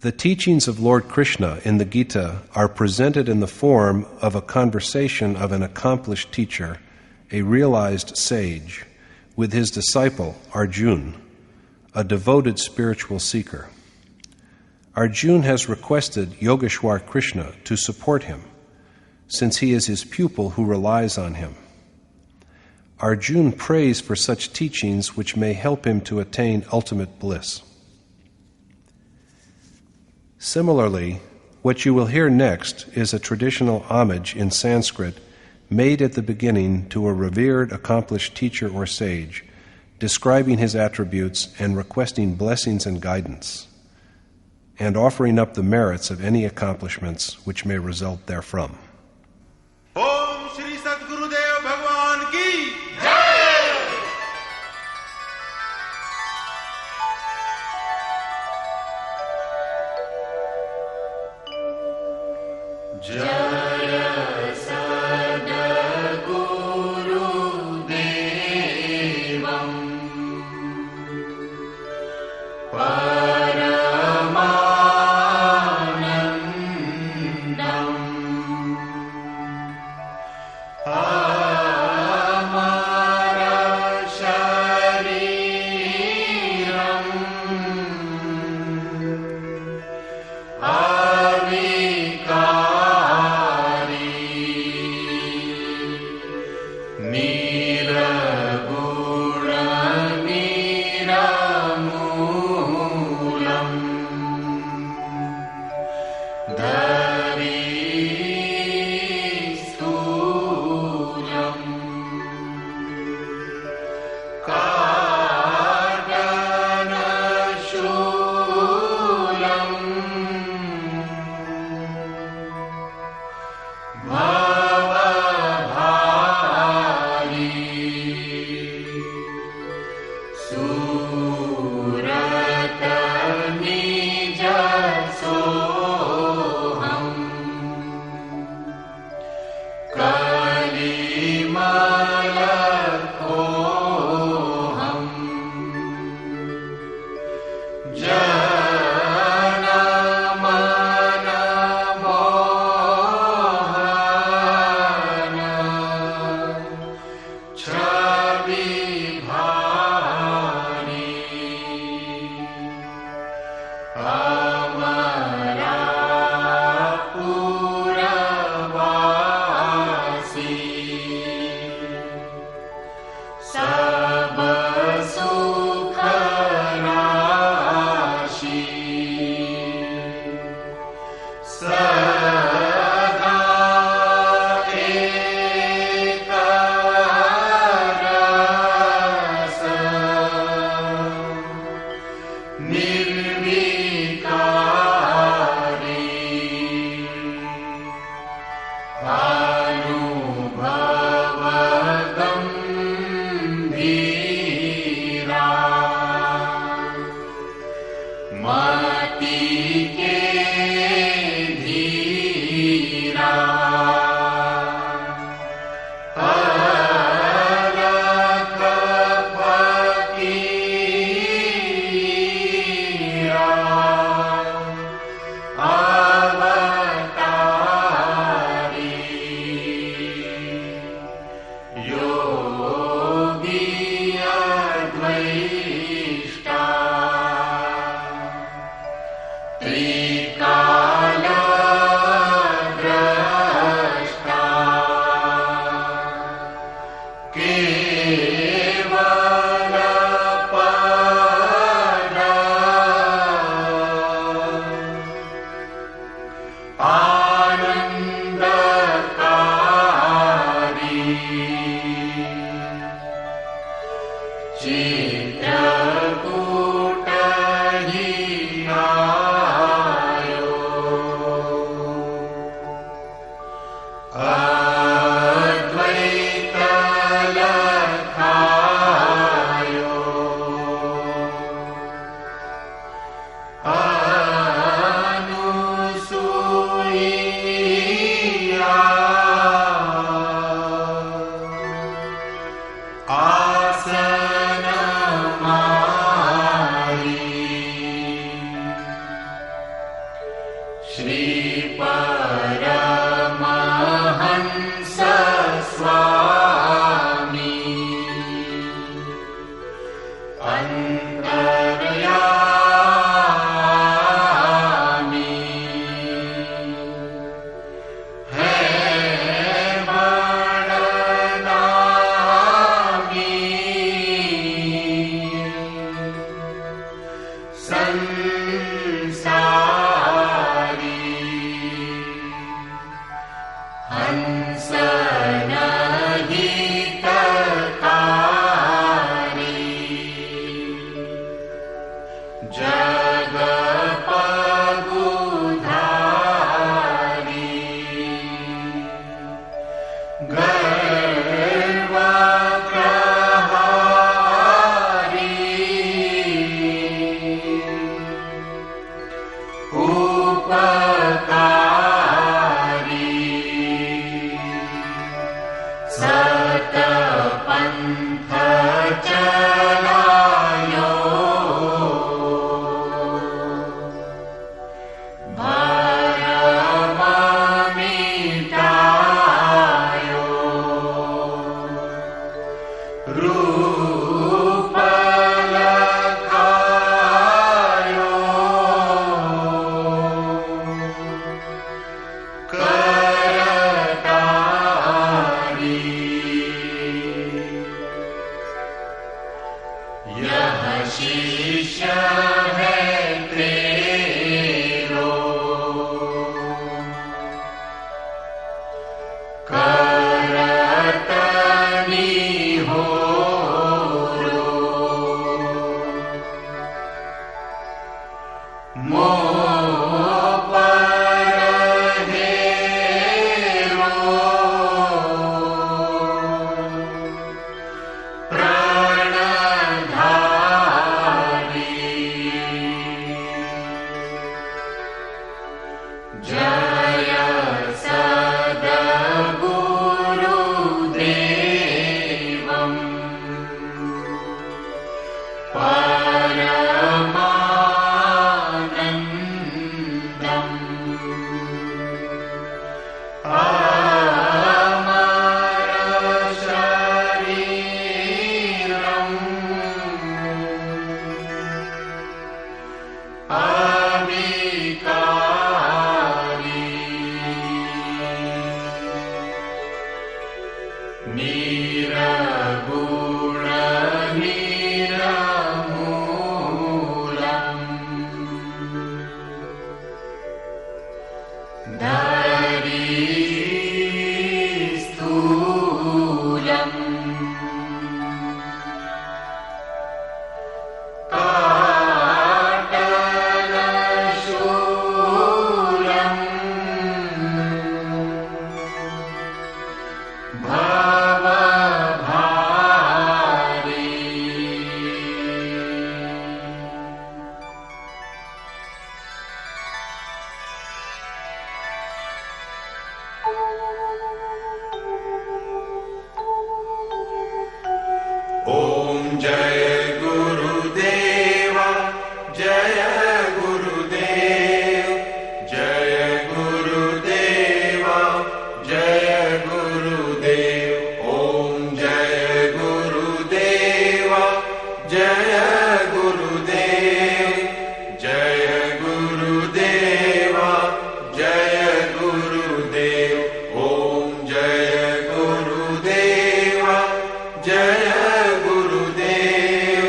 The teachings of Lord Krishna in the Gita are presented in the form of a conversation of an accomplished teacher, a realized sage, with his disciple Arjun, a devoted spiritual seeker. Arjun has requested Yogeshwar Krishna to support him, since he is his pupil who relies on him. Arjun prays for such teachings which may help him to attain ultimate bliss. Similarly, what you will hear next is a traditional homage in Sanskrit made at the beginning to a revered, accomplished teacher or sage, describing his attributes and requesting blessings and guidance, and offering up the merits of any accomplishments which may result therefrom. Om Shri Sadgurudev Bhagwan ki Jaya Sadguru Devam Paramanandam Amara Shariram Chitrakuta hi aayo Shri Paramhans Swami Antaryami Hai Vadanami Sansari Hansana Gita Kari Jagapagudhari Garvakrahari Upakari Satapantha Chalayo Bharamamitayo Rupalakhayo Karatari यह शिष्य है तेरो करतनी हो रो मोह पर हेरो प्राणधारी जय सद्गुरुदेवम् परमानन्दम् अमर शरीरम् अविकारी निरगुण निरमूलम् धरी स्थूलम् काटलशूलम् भवभारी ॐ जय गुरुदेव जय गुरुदेव जय गुरुदेव जय गुरुदेव ॐ जय गुरुदेव जय गुरुदेव जय गुरुदेव जय गुरुदेव ॐ जय गुरुदेव जय गुरुदेव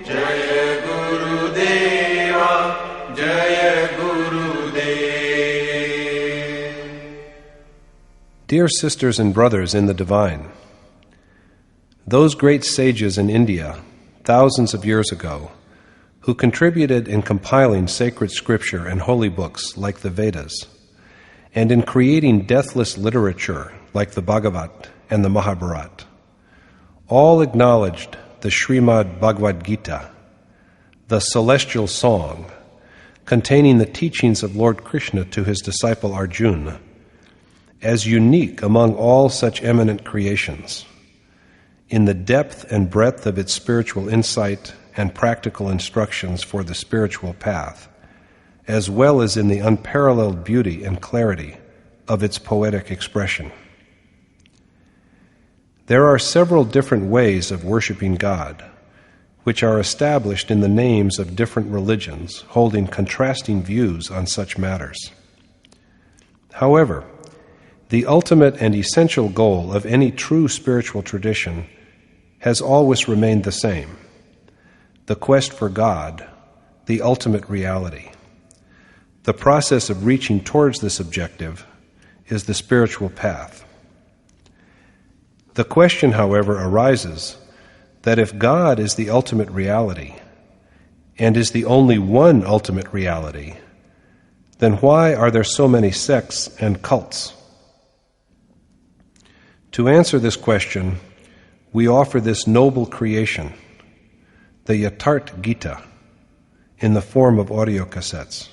जय गुरुदेव जय गुरुदेव. Dear sisters and brothers in the divine, those great sages in India, thousands of years ago, who contributed in compiling sacred scripture and holy books like the Vedas, and in creating deathless literature like the Bhagwad and the Mahabharata, all acknowledged the Srimad Bhagavad Gita, the celestial song containing the teachings of Lord Krishna to his disciple Arjun, as unique among all such eminent creations, in the depth and breadth of its spiritual insight and practical instructions for the spiritual path, as well as in the unparalleled beauty and clarity of its poetic expression. There are several different ways of worshiping God, which are established in the names of different religions, holding contrasting views on such matters. However, the ultimate and essential goal of any true spiritual tradition has always remained the same: the quest for God, the ultimate reality. The process of reaching towards this objective is the spiritual path. The question, however, arises that if God is the ultimate reality, and is the only one ultimate reality, then why are there so many sects and cults? To answer this question, we offer this noble creation, the Yatharth Geeta, in the form of audio cassettes.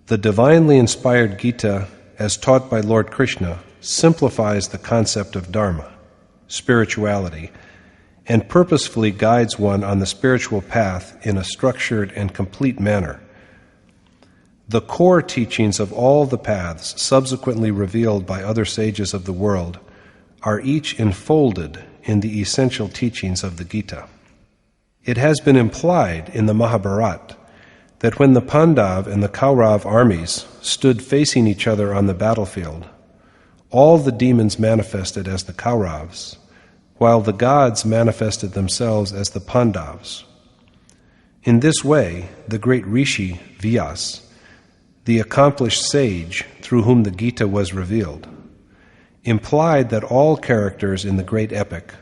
The divinely inspired Gita, as taught by Lord Krishna, simplifies the concept of Dharma, spirituality, and purposefully guides one on the spiritual path in a structured and complete manner. The core teachings of all the paths subsequently revealed by other sages of the world are each enfolded in the essential teachings of the Gita. It has been implied in the Mahabharata that when the Pandav and the Kaurav armies stood facing each other on the battlefield, all the demons manifested as the Kauravas, while the gods manifested themselves as the Pandavas. In this way, the great Rishi, Vyas, the accomplished sage through whom the Gita was revealed, implied that all characters in the great epic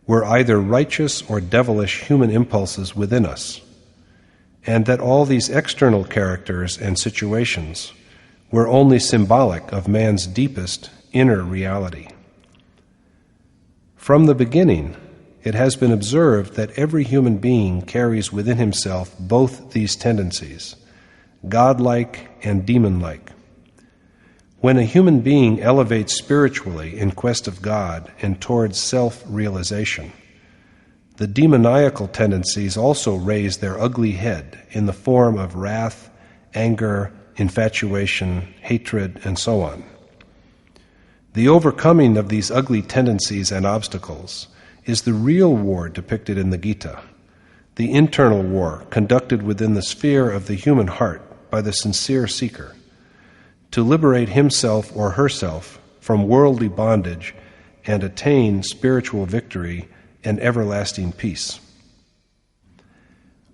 were either righteous or devilish human impulses within us, and that all these external characters and situations were only symbolic of man's deepest inner reality. From the beginning, it has been observed that every human being carries within himself both these tendencies, godlike and demon-like. When a human being elevates spiritually in quest of God and towards self-realization, the demoniacal tendencies also raise their ugly head in the form of wrath, anger, infatuation, hatred, and so on. The overcoming of these ugly tendencies and obstacles is the real war depicted in the Gita, the internal war conducted within the sphere of the human heart by the sincere seeker, to liberate himself or herself from worldly bondage and attain spiritual victory and everlasting peace.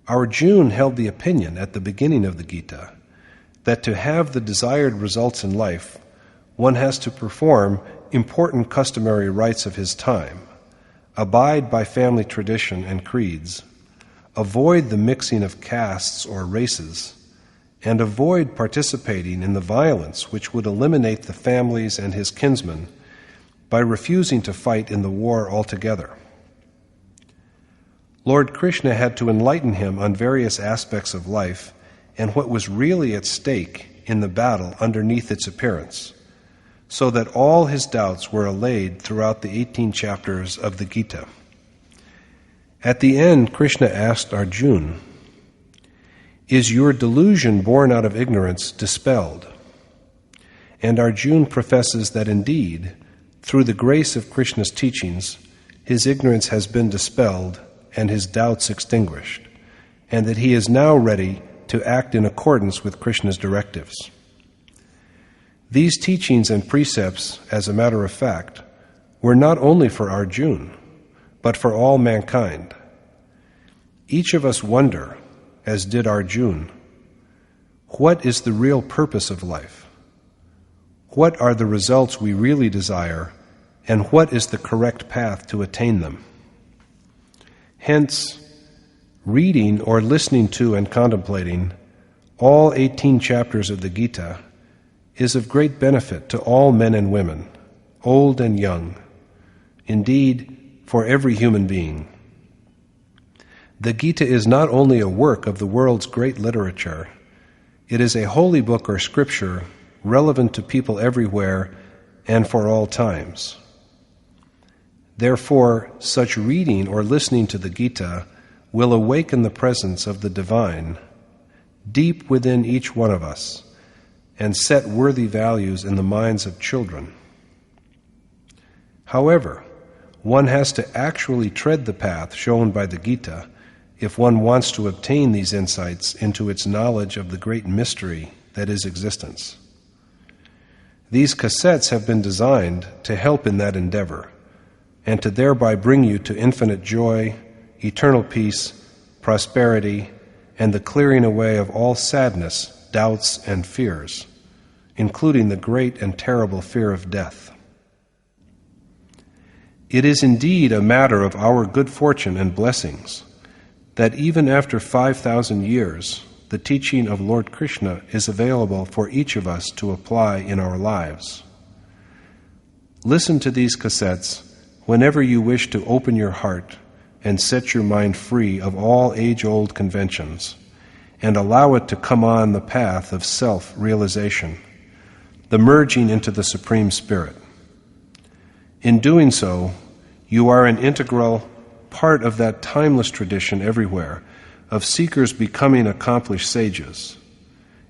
Arjun held the opinion at the beginning of the Gita that to have the desired results in life, one has to perform important customary rites of his time, abide by family tradition and creeds, avoid the mixing of castes or races, and avoid participating in the violence which would eliminate the families and his kinsmen by refusing to fight in the war altogether. Lord Krishna had to enlighten him on various aspects of life and what was really at stake in the battle underneath its appearance, so that all his doubts were allayed throughout the 18 chapters of the Gita. At the end, Krishna asked Arjun, "Is your delusion born out of ignorance dispelled?" And Arjun professes that indeed, through the grace of Krishna's teachings, his ignorance has been dispelled and his doubts extinguished, and that he is now ready to act in accordance with Krishna's directives. These teachings and precepts, as a matter of fact, were not only for Arjun, but for all mankind. Each of us wonder, as did Arjun, what is the real purpose of life? What are the results we really desire, and what is the correct path to attain them? Hence, reading or listening to and contemplating all 18 chapters of the Gita is of great benefit to all men and women, old and young, indeed, for every human being. The Gita is not only a work of the world's great literature, it is a holy book or scripture relevant to people everywhere and for all times. Therefore, such reading or listening to the Gita will awaken the presence of the divine deep within each one of us, and set worthy values in the minds of children. However, one has to actually tread the path shown by the Gita if one wants to obtain these insights into its knowledge of the great mystery that is existence. These cassettes have been designed to help in that endeavor, and to thereby bring you to infinite joy, eternal peace, prosperity, and the clearing away of all sadness, doubts, and fears, including the great and terrible fear of death. It is indeed a matter of our good fortune and blessings that even after 5,000 years, the teaching of Lord Krishna is available for each of us to apply in our lives. Listen to these cassettes whenever you wish to open your heart and set your mind free of all age-old conventions, and allow it to come on the path of self-realization, the merging into the Supreme Spirit. In doing so, you are an integral part of that timeless tradition everywhere of seekers becoming accomplished sages,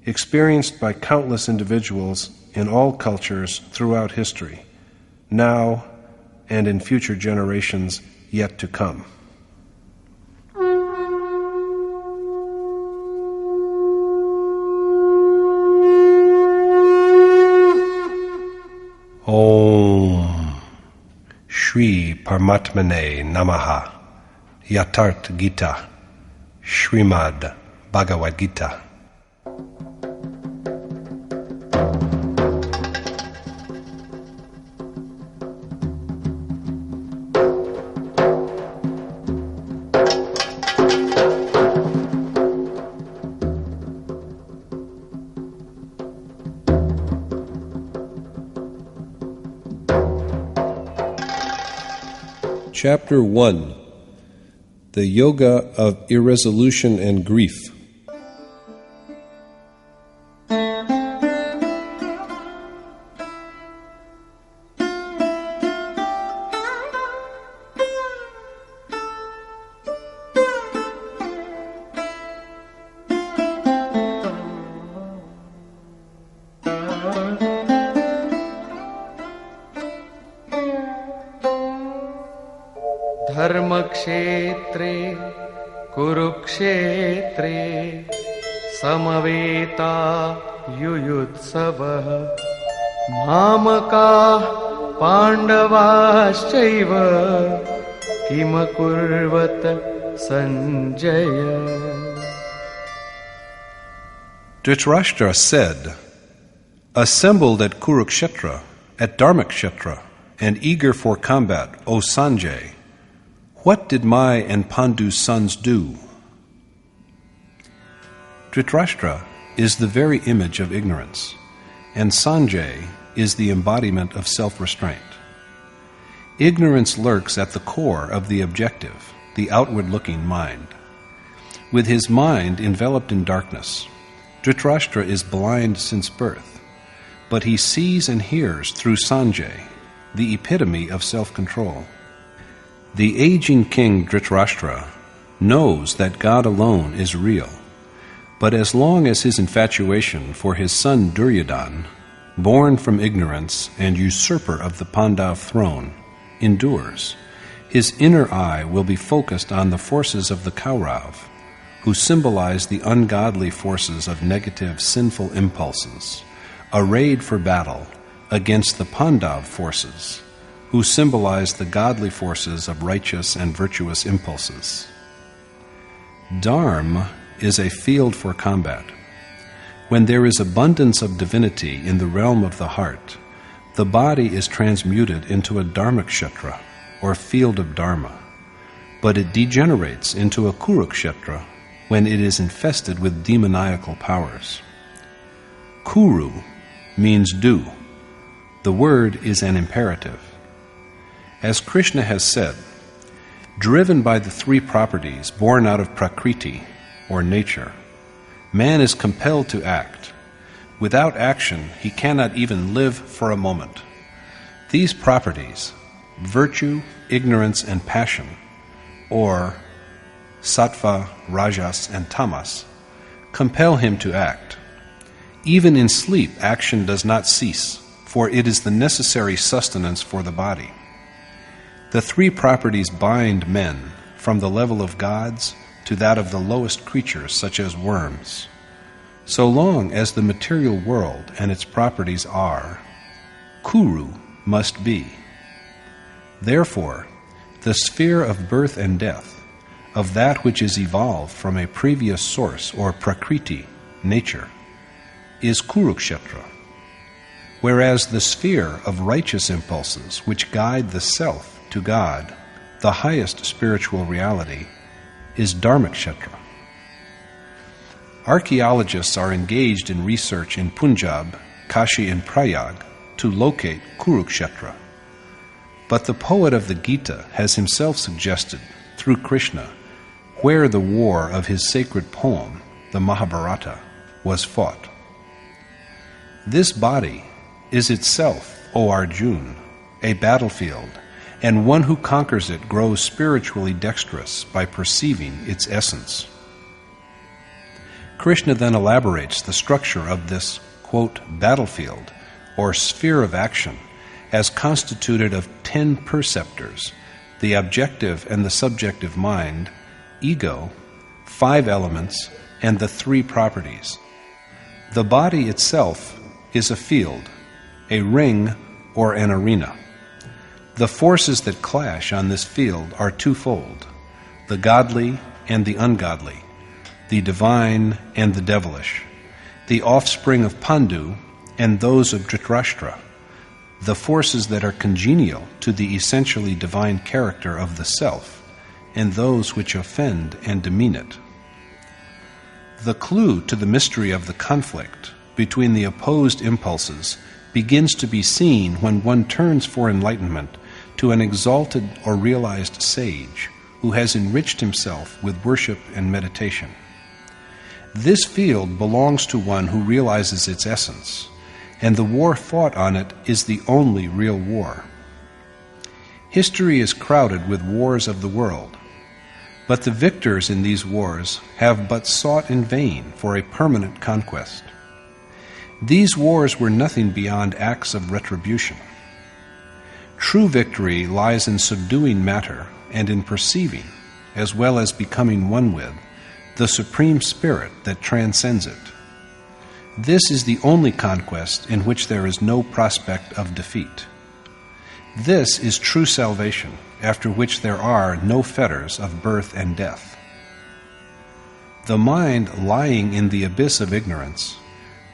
experienced by countless individuals in all cultures throughout history, now and in future generations yet to come. Om Shri Paramatmane Namaha. Yatharth Geeta, Srimad Bhagavad Gita. Chapter 1. The Yoga of Irresolution and Grief. धर्मक्षेत्रे कुरुक्षेत्रे समवेता युयुत्सवः मामकाः पाण्डवाश्चैव किमकुर्वत Sanjay. Dhritarashtra said, "Assembled at Kurukshetra, at Dharmakshetra, and eager for combat, O Sanjay, what did my and Pandu's sons do?" Dhritarashtra is the very image of ignorance, and Sanjay is the embodiment of self-restraint. Ignorance lurks at the core of the objective, the outward-looking mind. With his mind enveloped in darkness, Dhritarashtra is blind since birth, but he sees and hears through Sanjay, the epitome of self-control. The aging king Dhritarashtra knows that God alone is real, but as long as his infatuation for his son Duryodhana, born from ignorance and usurper of the Pandav throne, endures, his inner eye will be focused on the forces of the Kaurav, who symbolize the ungodly forces of negative, sinful impulses, arrayed for battle against the Pandav forces, who symbolize the godly forces of righteous and virtuous impulses. Dharma is a field for combat. When there is abundance of divinity in the realm of the heart, the body is transmuted into a Dharmakshetra, or field of Dharma, but it degenerates into a Kurukshetra when it is infested with demoniacal powers. Kuru means do. The word is an imperative. As Krishna has said, driven by the three properties born out of Prakriti, or nature, man is compelled to act. Without action, he cannot even live for a moment. These properties, virtue, ignorance, and passion, or sattva, rajas, and tamas, compel him to act. Even in sleep, action does not cease, for it is the necessary sustenance for the body. The three properties bind men from the level of gods to that of the lowest creatures, such as worms. So long as the material world and its properties are, Kuru must be. Therefore, the sphere of birth and death, of that which is evolved from a previous source or prakriti, nature, is Kurukshetra, whereas the sphere of righteous impulses which guide the self to God, the highest spiritual reality, is Dharmakshetra. Archaeologists are engaged in research in Punjab, Kashi and Prayag to locate Kurukshetra. But the poet of the Gita has himself suggested, through Krishna, where the war of his sacred poem, the Mahabharata, was fought. This body is itself, O Arjun, a battlefield, and one who conquers it grows spiritually dexterous by perceiving its essence. Krishna then elaborates the structure of this, quote, battlefield, or sphere of action, as constituted of 10 perceptors, the objective and the subjective mind, ego, 5 elements, and the 3 properties. The body itself is a field, a ring, or an arena. The forces that clash on this field are twofold, the godly and the ungodly, the divine and the devilish, the offspring of Pandu and those of Dhritarashtra, the forces that are congenial to the essentially divine character of the self, and those which offend and demean it. The clue to the mystery of the conflict between the opposed impulses begins to be seen when one turns for enlightenment to an exalted or realized sage who has enriched himself with worship and meditation. This field belongs to one who realizes its essence, and the war fought on it is the only real war. History is crowded with wars of the world, but the victors in these wars have but sought in vain for a permanent conquest. These wars were nothing beyond acts of retribution. True victory lies in subduing matter and in perceiving, as well as becoming one with, the Supreme Spirit that transcends it. This is the only conquest in which there is no prospect of defeat. This is true salvation, after which there are no fetters of birth and death. The mind lying in the abyss of ignorance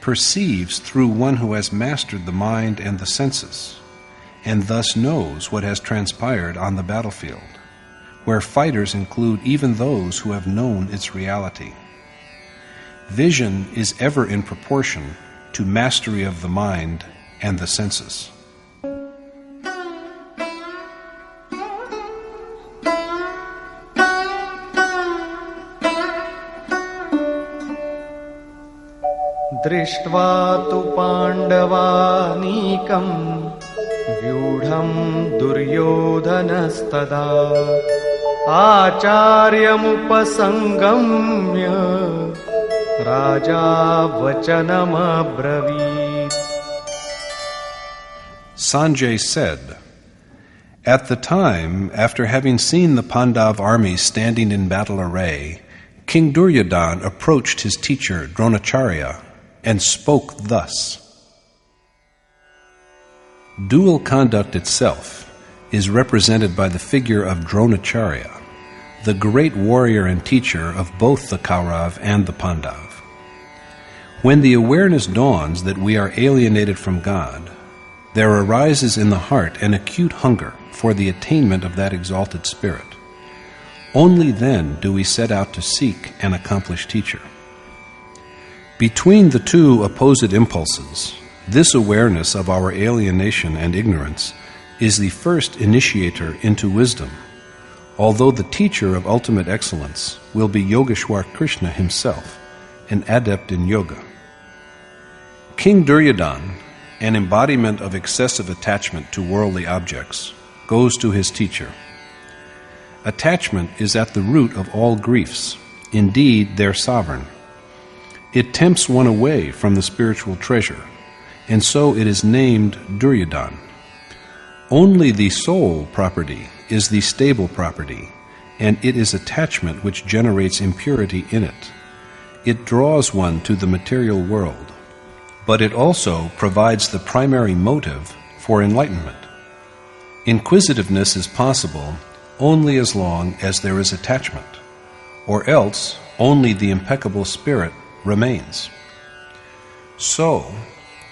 perceives through one who has mastered the mind and the senses, and thus knows what has transpired on the battlefield, where fighters include even those who have known its reality. Vision is ever in proportion to mastery of the mind and the senses. दृष्ट्वा तु पाण्डवानीकम् व्यूढम् दुर्योधनस्तदा आचार्यमुपसङ्गम्य राजा वचनमब्रवीत्. Sanjay said, "At the time, after having seen the Pandav army standing in battle array, King Duryodhana approached his teacher Dronacharya and spoke thus." Dual conduct itself is represented by the figure of Dronacharya, the great warrior and teacher of both the Kaurav and the Pandav. When the awareness dawns that we are alienated from God, there arises in the heart an acute hunger for the attainment of that exalted spirit. Only then do we set out to seek an accomplished teacher. Between the two opposite impulses, this awareness of our alienation and ignorance is the first initiator into wisdom, although the teacher of ultimate excellence will be Yogeshwar Krishna himself, an adept in yoga. King Duryodhana, an embodiment of excessive attachment to worldly objects, goes to his teacher. Attachment is at the root of all griefs, indeed their sovereign. It tempts one away from the spiritual treasure, and so it is named Duryodhan. Only the soul property is the stable property, and it is attachment which generates impurity in it. It draws one to the material world, but it also provides the primary motive for enlightenment. Inquisitiveness is possible only as long as there is attachment, or else only the impeccable spirit remains. So,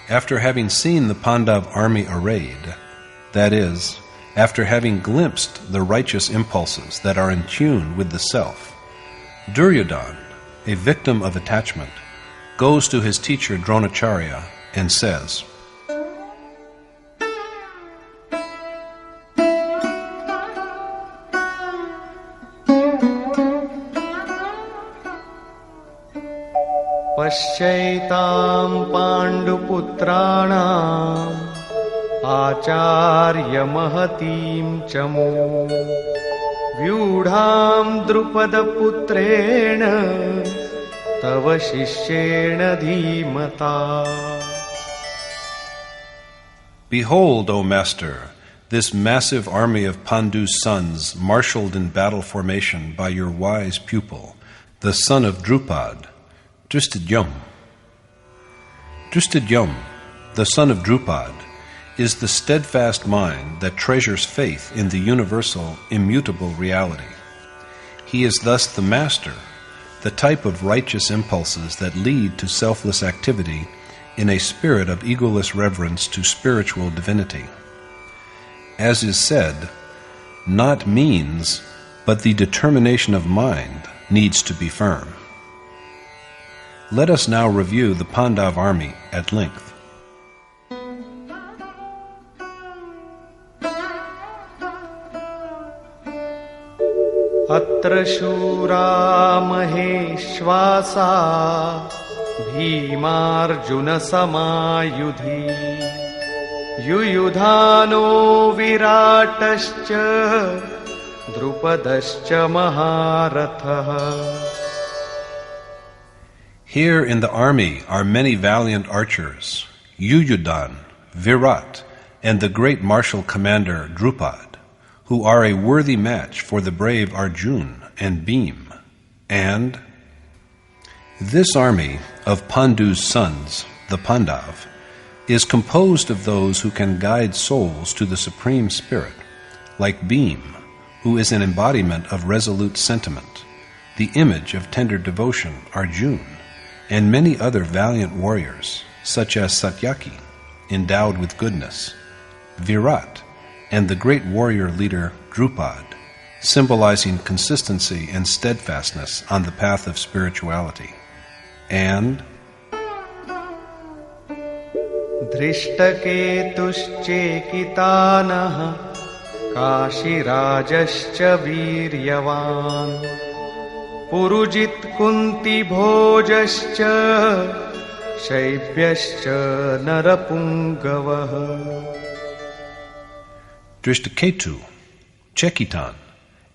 after having seen the Pandav army arrayed, that is, after having glimpsed the righteous impulses that are in tune with the self, Duryodhan, a victim of attachment, goes to his teacher Dronacharya and says, पश्यैतां पाण्डुपुत्राणाम् आचार्यमहतीं च मूं व्यूढां द्रुपदपुत्रेण तव शिष्येण धीमता. Behold, O Master, this massive army of Pandu's sons marshaled in battle formation by your wise pupil, the son of Drupad, Drishtadyum. Drishtadyum, the son of Drupad, is the steadfast mind that treasures faith in the universal, immutable reality. He is thus the master, the type of righteous impulses that lead to selfless activity in a spirit of egoless reverence to spiritual divinity. As is said, not means, but the determination of mind needs to be firm. Let us now review the Pandav army at length. अत्र शूरा महेश्वासा भीमार्जुनसमायुधि युयुधानो विराटश्च द्रुपदश्च महारथः. Here in the army are many valiant archers, Yuyudhan, Virat, and the great martial commander Drupad, who are a worthy match for the brave Arjun and Bhim. And this army of Pandu's sons, the Pandav, is composed of those who can guide souls to the Supreme Spirit, like Bhim, who is an embodiment of resolute sentiment, the image of tender devotion, Arjun, and many other valiant warriors, such as Satyaki, endowed with goodness, Virat, and the great warrior leader Drupad, symbolizing consistency and steadfastness on the path of spirituality, and धृष्टकेतुश्चेकितानः काशीराजश्च वीर्यवान् Purujit कुन्तिभोजश्च शैब्यश्च नरपुङ्गवः. Drishtaketu, Chekitan,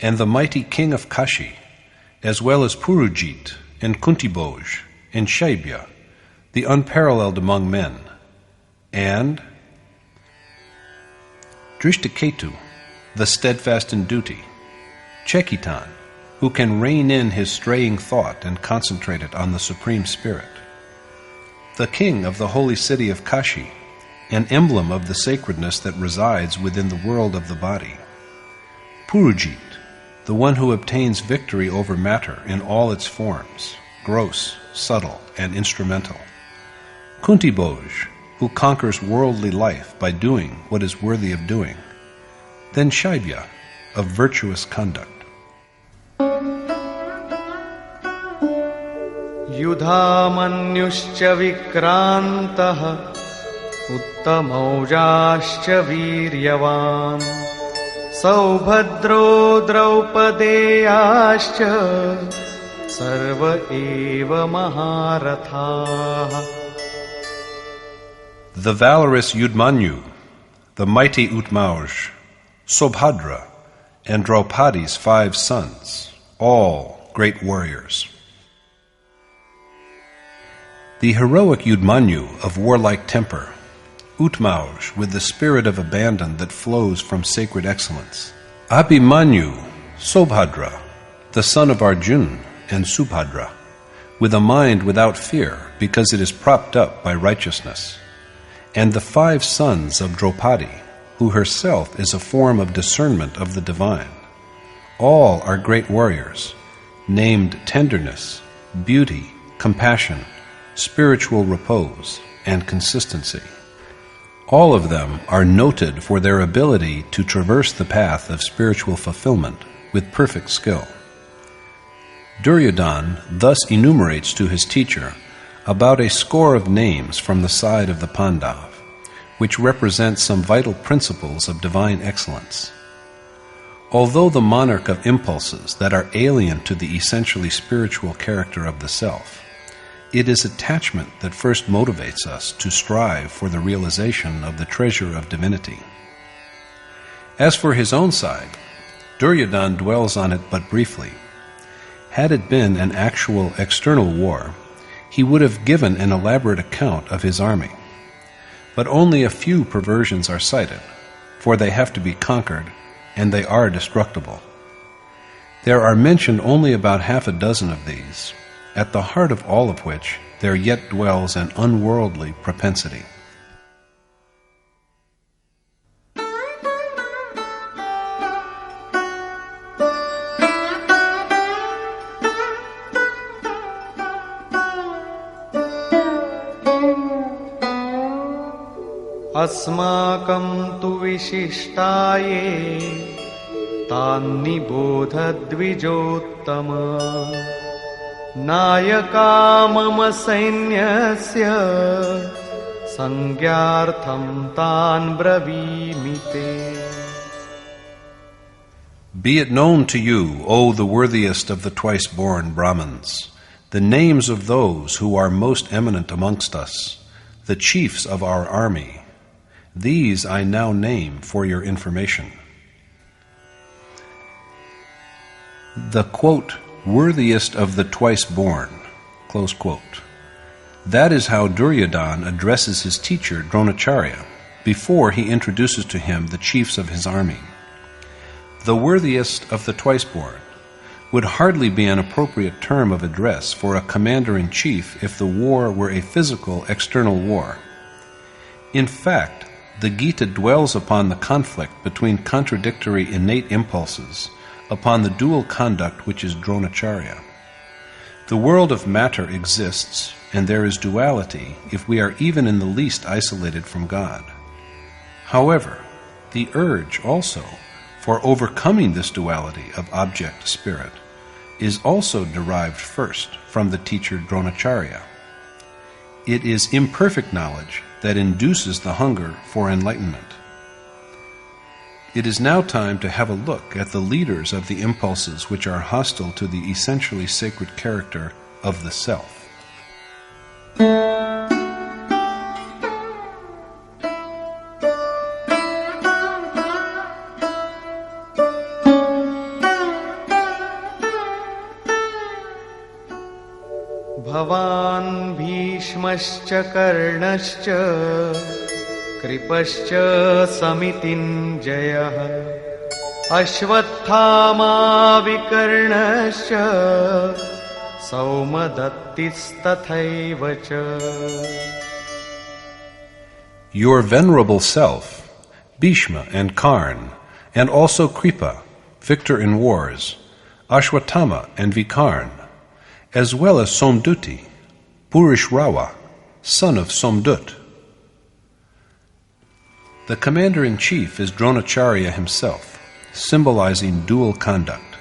and the mighty king of Kashi, as well as Purujit and Kuntibhoj and Shaibya, the unparalleled among men, and Drishtaketu, the steadfast in duty, Chekitan, who can rein in his straying thought and concentrate it on the Supreme Spirit, the king of the holy city of Kashi, an emblem of the sacredness that resides within the world of the body, Purujit, the one who obtains victory over matter in all its forms, gross, subtle, and instrumental, Kuntibhoj, who conquers worldly life by doing what is worthy of doing, then Shaibya, of virtuous conduct. युधामन्युश्च विक्रान्तः उत्तमौजाश्च वीर्यवान् सौभद्रो द्रौपदेयाश्च सर्व एव महारथाः. The valorous Yudmanyu, the mighty Utmauj, Sobhadra, and Draupadi's 5 sons, all great warriors. The heroic Yudmanyu of warlike temper, Utmauj with the spirit of abandon that flows from sacred excellence, Abhimanyu, Sobhadra, the son of Arjun and Subhadra, with a mind without fear because it is propped up by righteousness, and the 5 sons of Draupadi, who herself is a form of discernment of the divine. All are great warriors, named tenderness, beauty, compassion, spiritual repose, and consistency. All of them are noted for their ability to traverse the path of spiritual fulfillment with perfect skill. Duryodhana thus enumerates to his teacher about a score of names from the side of the Pandav, which represent some vital principles of divine excellence. Although the monarch of impulses that are alien to the essentially spiritual character of the self, it is attachment that first motivates us to strive for the realization of the treasure of divinity. As for his own side, Duryodhana dwells on it but briefly. Had it been an actual external war, he would have given an elaborate account of his army. But only a few perversions are cited, for they have to be conquered, and they are destructible. There are mentioned only about 6 of these, at the heart of all of which there yet dwells an unworldly propensity. अस्माकं तु विशिष्टाये तान्निबोध द्विजोत्तम नायका मम सैन्यस्य संज्ञार्थं तान् ब्रवीमि ते. Be it known to you, O the worthiest of the twice-born Brahmins, the names of those who are most eminent amongst us, the chiefs of our army. These I now name for your information. The, quote, worthiest of the twice-born, close quote. That is how Duryodhana addresses his teacher Dronacharya before he introduces to him the chiefs of his army. The worthiest of the twice-born would hardly be an appropriate term of address for a commander-in-chief if the war were a physical external war. In fact, the Gita dwells upon the conflict between contradictory innate impulses, upon the dual conduct which is Dronacharya. The world of matter exists, and there is duality if we are even in the least isolated from God. However, the urge also for overcoming this duality of object-spirit is also derived first from the teacher Dronacharya. It is imperfect knowledge that induces the hunger for enlightenment. It is now time to have a look at the leaders of the impulses which are hostile to the essentially sacred character of the self. भवान् भीष्मश्च कर्णश्च कृपश्च समितिञ्जयः अश्वत्थामा विकर्णश्च सौमदत्तिस्तथैव च. Your venerable self, Bhishma and Karn, and also Kripa, victor in wars, Ashwatthama and Vikarn, as well as Somduti, Purishrawa, son of Somdut. The commander-in-chief is Dronacharya himself, symbolizing dual conduct.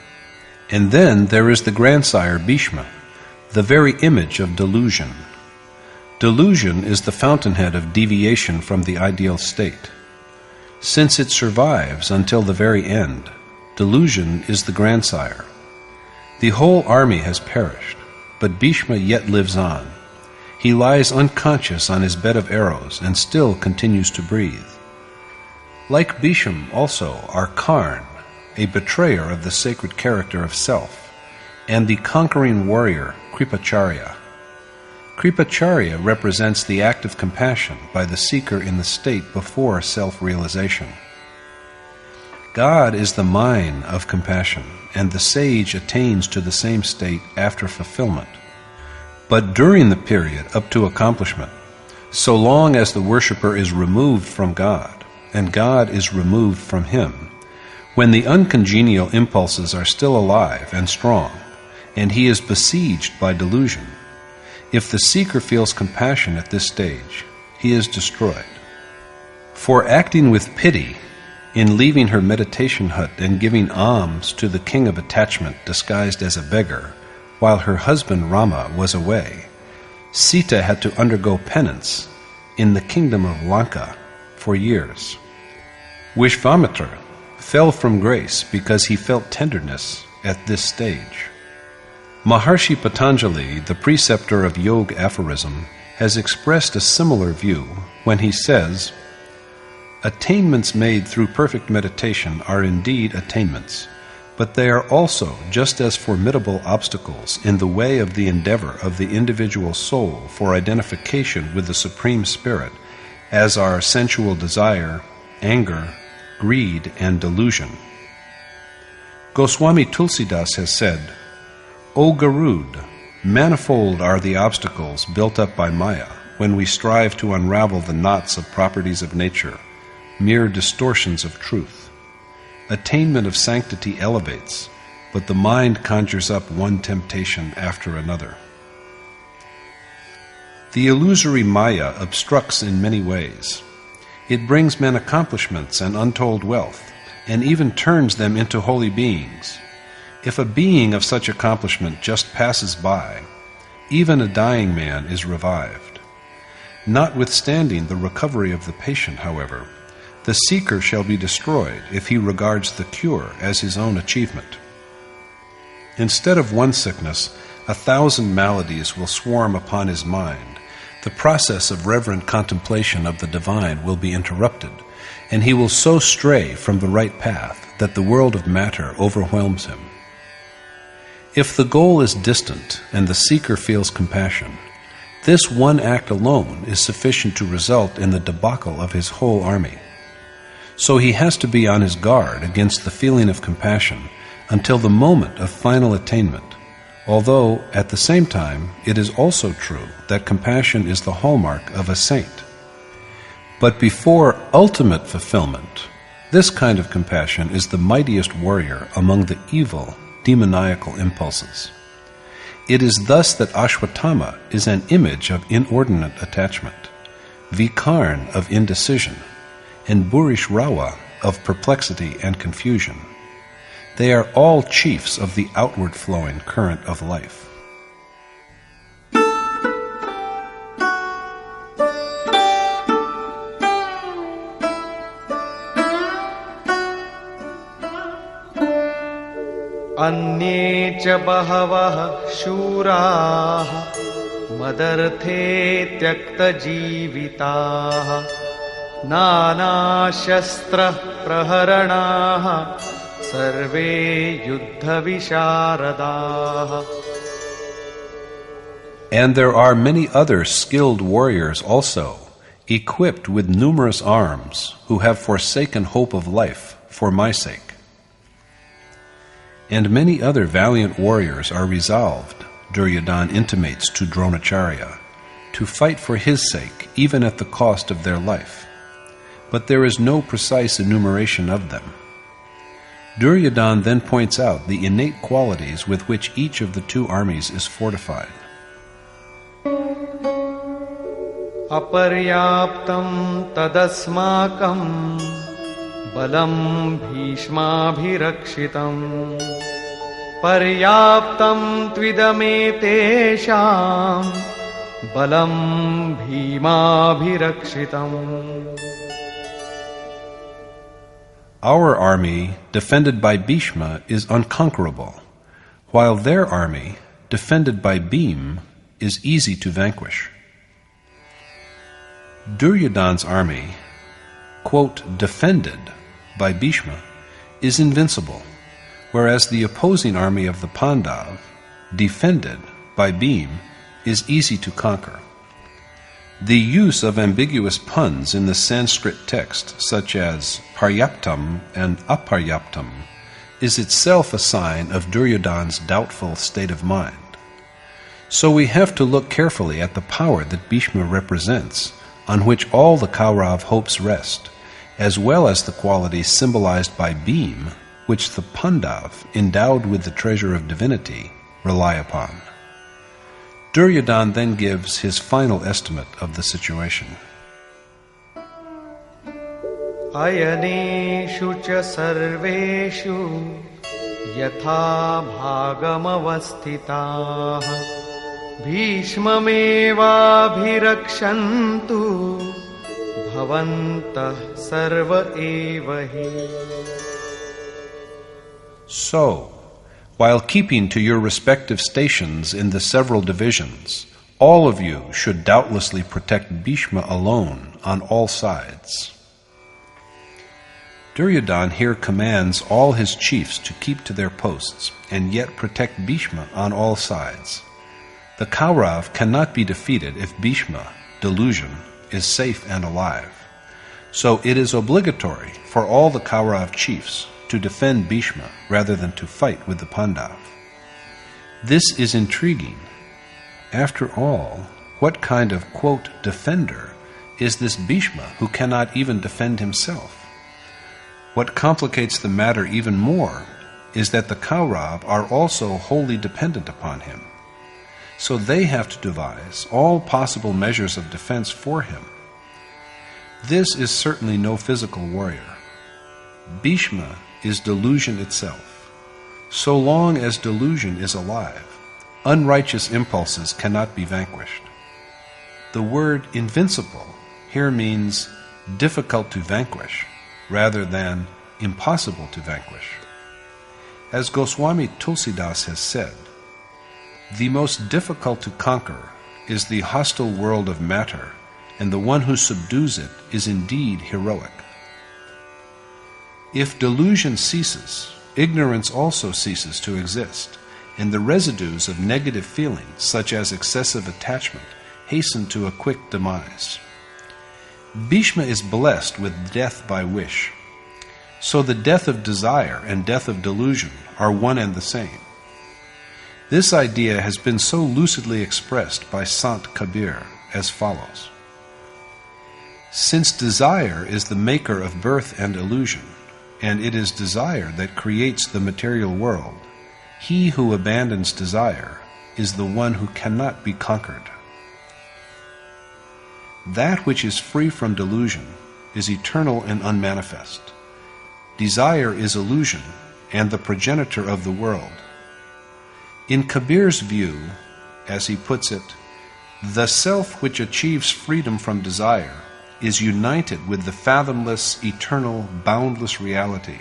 And then there is the grandsire Bhishma, the very image of delusion. Delusion is the fountainhead of deviation from the ideal state. Since it survives until the very end, delusion is the grandsire. The whole army has perished, but Bhishma yet lives on. He lies unconscious on his bed of arrows and still continues to breathe. Like Bhishma also are Karn, a betrayer of the sacred character of self, and the conquering warrior Kripacharya. Kripacharya represents the act of compassion by the seeker in the state before self-realization. God is the mine of compassion, and the sage attains to the same state after fulfillment. But during the period up to accomplishment, so long as the worshipper is removed from God, and God is removed from him, when the uncongenial impulses are still alive and strong, and he is besieged by delusion, if the seeker feels compassion at this stage, he is destroyed. For acting with pity, in leaving her meditation hut and giving alms to the king of attachment disguised as a beggar, while her husband Rama was away, Sita had to undergo penance in the kingdom of Lanka for years. Vishvamitra fell from grace because he felt tenderness at this stage. Maharshi Patanjali, the preceptor of Yoga aphorism, has expressed a similar view when he says, "Attainments made through perfect meditation are indeed attainments, but they are also just as formidable obstacles in the way of the endeavor of the individual soul for identification with the Supreme Spirit as are sensual desire, anger, greed, and delusion." Goswami Tulsidas has said, "O Garud, manifold are the obstacles built up by Maya when we strive to unravel the knots of properties of nature, mere distortions of truth. Attainment of sanctity elevates, but the mind conjures up one temptation after another." The illusory Maya obstructs in many ways. It brings men accomplishments and untold wealth, and even turns them into holy beings. If a being of such accomplishment just passes by, even a dying man is revived. Notwithstanding the recovery of the patient, however, the seeker shall be destroyed if he regards the cure as his own achievement. Instead of one sickness, 1,000 maladies will swarm upon his mind. The process of reverent contemplation of the divine will be interrupted, and he will so stray from the right path that the world of matter overwhelms him. If the goal is distant and the seeker feels compassion, this one act alone is sufficient to result in the debacle of his whole army. So he has to be on his guard against the feeling of compassion until the moment of final attainment, although at the same time it is also true that compassion is the hallmark of a saint. But before ultimate fulfillment, this kind of compassion is the mightiest warrior among the evil, demoniacal impulses. It is thus that Ashwatthama is an image of inordinate attachment, Vikarn of indecision, and Burishrawa of perplexity and confusion. They are all chiefs of the outward flowing current of life. अन्ये च बहवः शूराः मदर्थे त्यक्तजीविताः नानाशस्त्रः प्रहरणाः सर्वे युद्धविशारदाः. And there are many other skilled warriors also, equipped with numerous arms, who have forsaken hope of life for my sake. And many other valiant warriors are resolved, Duryodhana intimates to Dronacharya, to fight for his sake, even at the cost of their life. But there is no precise enumeration of them. Duryodhana then points out the innate qualities with which each of the two armies is fortified. Aparyaptam tadasmakam balam bhishmabhirakshitam paryaptam tvidametesham balam bhimabhirakshitam. Our army, defended by Bhishma, is unconquerable, while their army, defended by Bhim, is easy to vanquish. Duryodhana's army, quote, defended by Bhishma, is invincible, whereas the opposing army of the Pandav, defended by Bhim, is easy to conquer. The use of ambiguous puns in the Sanskrit text, such as paryaptam and aparyaptam, is itself a sign of Duryodhana's doubtful state of mind. So we have to look carefully at the power that Bhishma represents, on which all the Kaurav hopes rest, as well as the qualities symbolized by Bhim, which the Pandav, endowed with the treasure of divinity, rely upon. Duryodhana then gives his final estimate of the situation. Ayaneshu cha sarveshu yatha bhagamavastitaah bhishmamevabhirakshantu bhavantah sarva evahi. So, while keeping to your respective stations in the several divisions, all of you should doubtlessly protect Bhishma alone on all sides. Duryodhana here commands all his chiefs to keep to their posts and yet protect Bhishma on all sides. The Kaurav cannot be defeated if Bhishma, delusion, is safe and alive. So it is obligatory for all the Kaurav chiefs to defend Bhishma rather than to fight with the Pandav. This is intriguing. After all, what kind of, quote, defender is this Bhishma who cannot even defend himself? What complicates the matter even more is that the Kaurav are also wholly dependent upon him. So they have to devise all possible measures of defense for him. This is certainly no physical warrior. Bhishma is delusion itself. So long as delusion is alive, unrighteous impulses cannot be vanquished. The word invincible here means difficult to vanquish, rather than impossible to vanquish. As Goswami Tulsidas has said, the most difficult to conquer is the hostile world of matter, and the one who subdues it is indeed heroic. If delusion ceases, ignorance also ceases to exist, and the residues of negative feelings, such as excessive attachment, hasten to a quick demise. Bhishma is blessed with death by wish. So the death of desire and death of delusion are one and the same. This idea has been so lucidly expressed by Sant Kabir as follows. Since desire is the maker of birth and illusion, and it is desire that creates the material world, he who abandons desire is the one who cannot be conquered. That which is free from delusion is eternal and unmanifest. Desire is illusion and the progenitor of the world. In Kabir's view, as he puts it, the self which achieves freedom from desire is united with the fathomless, eternal, boundless reality.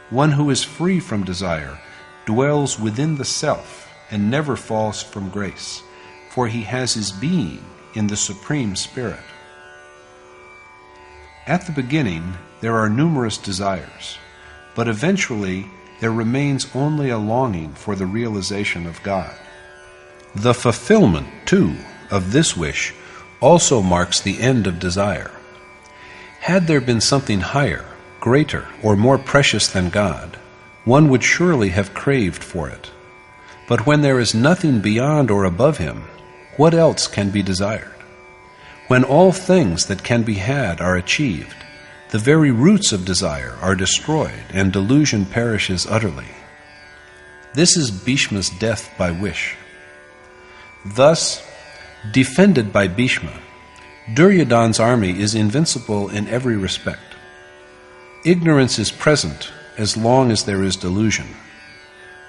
One who is free from desire dwells within the self and never falls from grace, for he has his being in the Supreme Spirit. At the beginning, there are numerous desires, but eventually there remains only a longing for the realization of God. The fulfillment, too, of this wish also marks the end of desire. Had there been something higher, greater, or more precious than God, one would surely have craved for it. But when there is nothing beyond or above him, what else can be desired? When all things that can be had are achieved, the very roots of desire are destroyed and delusion perishes utterly. This is Bhishma's death by wish. Thus, defended by Bhishma, Duryodhana's army is invincible in every respect. Ignorance is present as long as there is delusion.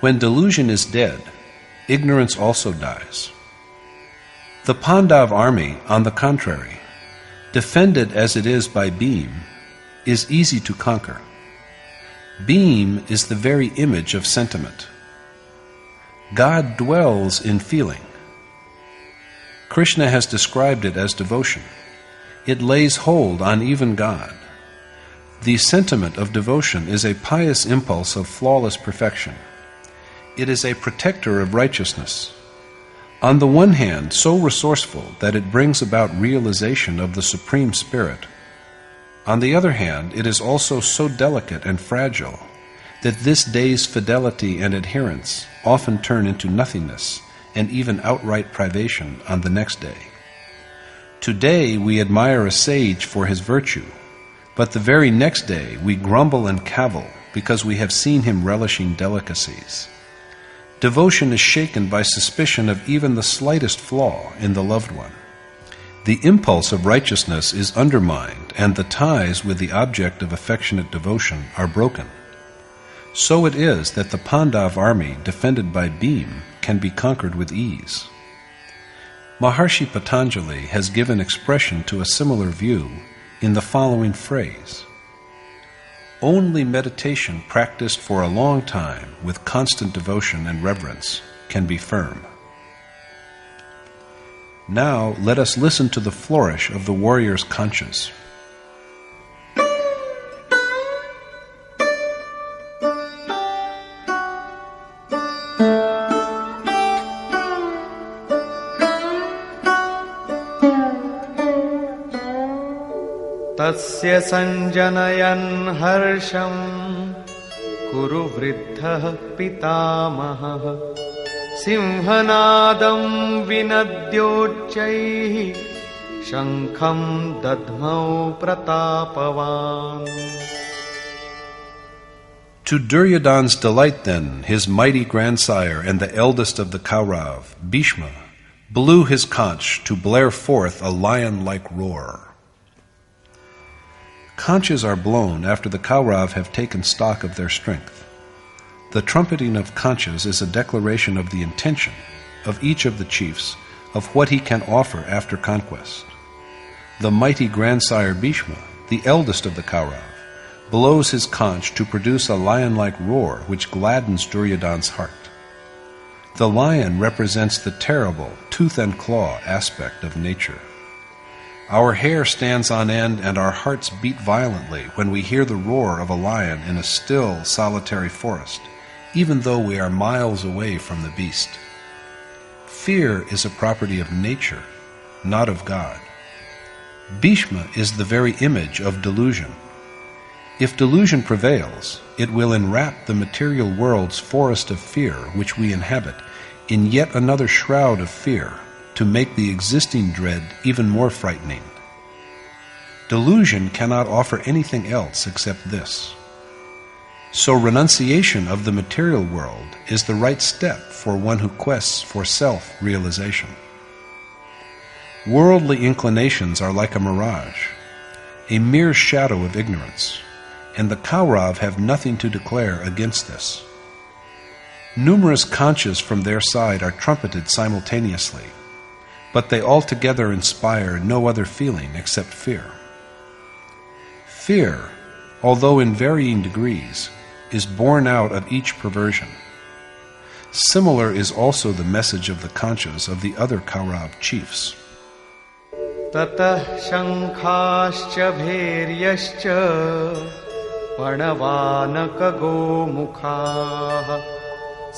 When delusion is dead, ignorance also dies. The Pandav army, on the contrary, defended as it is by Bhim, is easy to conquer. Bhim is the very image of sentiment. God dwells in feeling. Krishna has described it as devotion. It lays hold on even God. The sentiment of devotion is a pious impulse of flawless perfection. It is a protector of righteousness. On the one hand, so resourceful that it brings about realization of the Supreme Spirit. On the other hand, it is also so delicate and fragile that this day's fidelity and adherence often turn into nothingness and even outright privation on the next day. Today we admire a sage for his virtue, but the very next day we grumble and cavil because we have seen him relishing delicacies. Devotion is shaken by suspicion of even the slightest flaw in the loved one. The impulse of righteousness is undermined, and the ties with the object of affectionate devotion are broken. So it is that the Pandav army defended by Bhim can be conquered with ease. Maharshi Patanjali has given expression to a similar view in the following phrase: "Only meditation practiced for a long time with constant devotion and reverence can be firm." Now let us listen to the flourish of the warrior's conches. तस्य संजनयन् हर्षं कुरु वृद्धः पितामहः सिंहनादं विनद्योच्चैः शङ्खं दध्मौ प्रतापवान्. To Duryodhana's delight then, his mighty grandsire and the eldest of the Kaurav, Bhishma, blew his conch to blare forth a lion-like roar. Conches are blown after the Kaurav have taken stock of their strength. The trumpeting of conches is a declaration of the intention of each of the chiefs of what he can offer after conquest. The mighty grandsire Bhishma, the eldest of the Kaurav, blows his conch to produce a lion-like roar which gladdens Duryodhana's heart. The lion represents the terrible tooth and claw aspect of nature. Our hair stands on end and our hearts beat violently when we hear the roar of a lion in a still, solitary forest, even though we are miles away from the beast. Fear is a property of nature, not of God. Bhishma is the very image of delusion. If delusion prevails, it will enwrap the material world's forest of fear which we inhabit in yet another shroud of fear, to make the existing dread even more frightening. Delusion cannot offer anything else except this. So renunciation of the material world is the right step for one who quests for self-realization. Worldly inclinations are like a mirage, a mere shadow of ignorance, and the Kaurav have nothing to declare against this. Numerous conches from their side are trumpeted simultaneously, but they altogether inspire no other feeling except fear. Fear, although in varying degrees, is born out of each perversion. Similar is also the message of the conches of the other Kaurav chiefs. Tatah shankhaschcha bheryascha panavanaka gomukhaah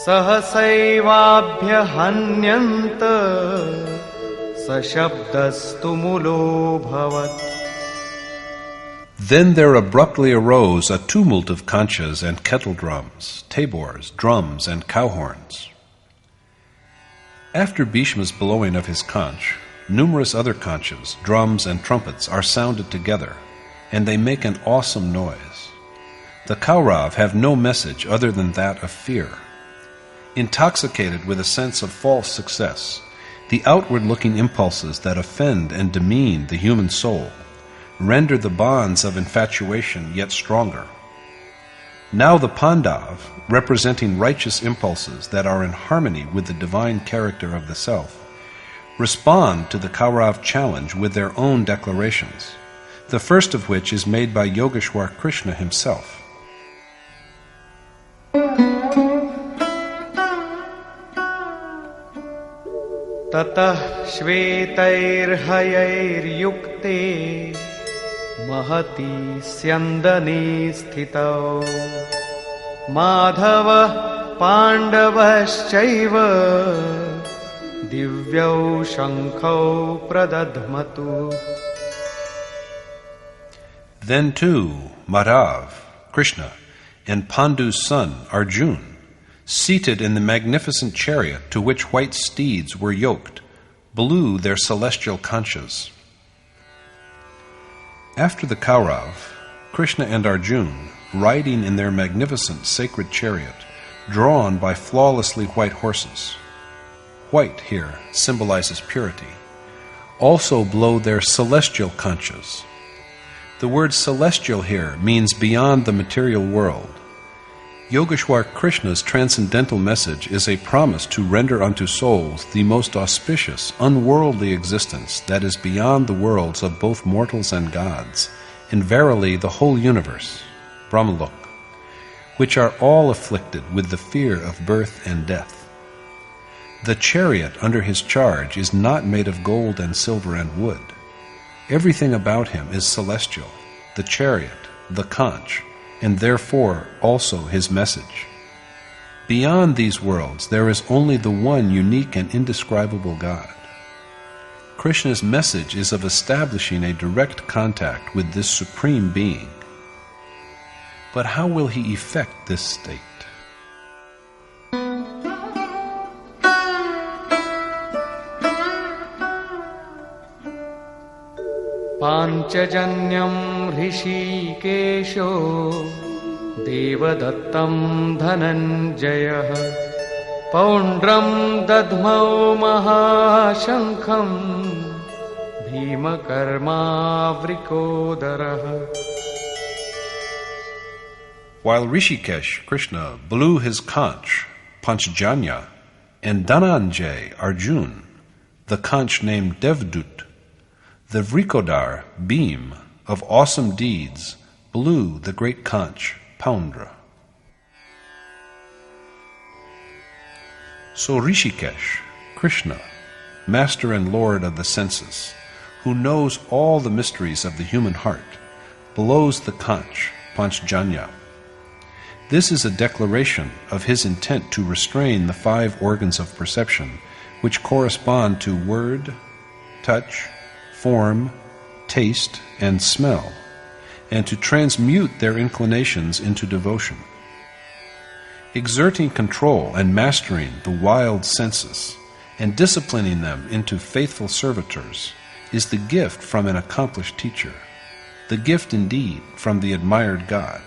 sahasaivaabhya hanyanta sashabdastu mulo bhavat. Then there abruptly arose a tumult of conchas and kettle drums, tabors, drums, and cow horns. After Bhishma's blowing of his conch, numerous other conchas, drums, and trumpets are sounded together, and they make an awesome noise. The Kaurav have no message other than that of fear. Intoxicated with a sense of false success, the outward-looking impulses that offend and demean the human soul render the bonds of infatuation yet stronger. Now the Pandav, representing righteous impulses that are in harmony with the divine character of the self, respond to the Kaurav challenge with their own declarations, the first of which is made by Yogeshwar Krishna himself. Tatah shvetairhayair-yukte mahati syandane sthitau madhava pandavaschaiva दिव्यौ शङ्खौ प्रदध्मतु. Then too, Madhav, Krishna, and Pandu's son, Arjun, seated in the magnificent chariot to which white steeds were yoked, blew their celestial conchas. After the Kaurav, Krishna and Arjun, riding in their magnificent sacred chariot, drawn by flawlessly white horses — white here symbolizes purity — also blow their celestial conchas. The word celestial here means beyond the material world. Yogeshwar Krishna's transcendental message is a promise to render unto souls the most auspicious, unworldly existence that is beyond the worlds of both mortals and gods, and verily the whole universe, Brahmalok, which are all afflicted with the fear of birth and death. The chariot under his charge is not made of gold and silver and wood. Everything about him is celestial, the chariot, the conch, and therefore also his message. Beyond these worlds there is only the one unique and indescribable God. Krishna's message is of establishing a direct contact with this supreme being. But how will he effect this state? पाञ्चजन्यं ऋषिकेशो देवदत्तं Dhananjay पौण्ड्रं दध्मौ महाशङ्खं भीमकर्मावृकोदरः. While Rishikesh, Krishna, blew his conch, Panchjanya, and Dhananjay, Arjun, the conch named Devdut, the Vrikodar, Bhim, of awesome deeds, blew the great conch, Poundra. So Rishikesh, Krishna, master and lord of the senses, who knows all the mysteries of the human heart, blows the conch, Panchjanya. This is a declaration of his intent to restrain the 5 organs of perception, which correspond to word, touch, form, taste, and smell, and to transmute their inclinations into devotion. Exerting control and mastering the wild senses, and disciplining them into faithful servitors, is the gift from an accomplished teacher, the gift indeed from the admired God.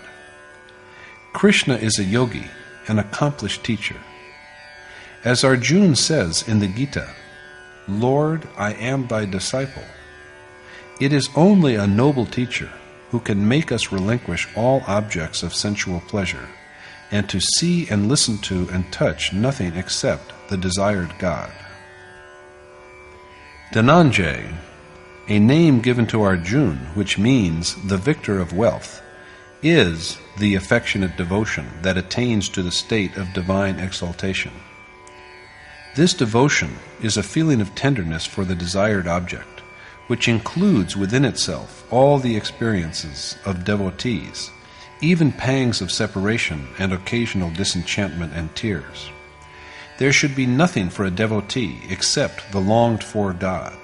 Krishna is a yogi, an accomplished teacher. As Arjun says in the Gita, "Lord, I am thy disciple." It is only a noble teacher who can make us relinquish all objects of sensual pleasure, and to see and listen to and touch nothing except the desired God. Dhananjay, a name given to Arjun which means the victor of wealth, is the affectionate devotion that attains to the state of divine exaltation. This devotion is a feeling of tenderness for the desired object, which includes within itself all the experiences of devotees, even pangs of separation and occasional disenchantment and tears. There should be nothing for a devotee except the longed-for God.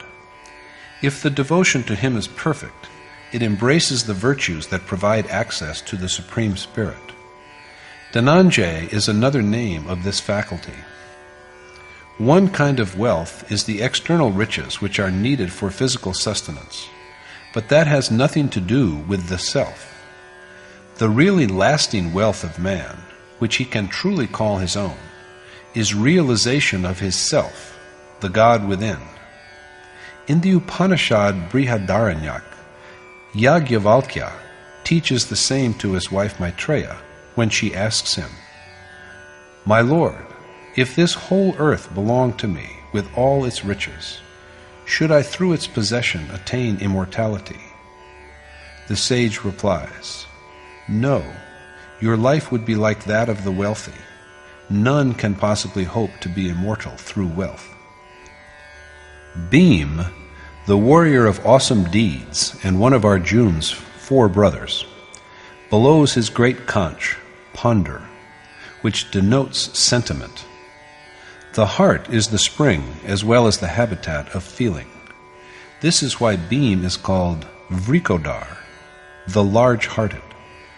If the devotion to him is perfect, it embraces the virtues that provide access to the Supreme Spirit. Dhananjay is another name of this faculty. One kind of wealth is the external riches which are needed for physical sustenance, but that has nothing to do with the self. The really lasting wealth of man, which he can truly call his own, is realization of his self, the God within. In the Upanishad Brihadaranyaka, Yajnavalkya teaches the same to his wife Maitreya when she asks him, "My Lord, if this whole earth belonged to me with all its riches, should I through its possession attain immortality?" The sage replies, "No, your life would be like that of the wealthy. None can possibly hope to be immortal through wealth." Bhim, the warrior of awesome deeds and one of Arjun's 4 brothers, blows his great conch, Ponder, which denotes sentiment. The heart is the spring as well as the habitat of feeling. This is why Bhim is called Vrikodar, the large-hearted.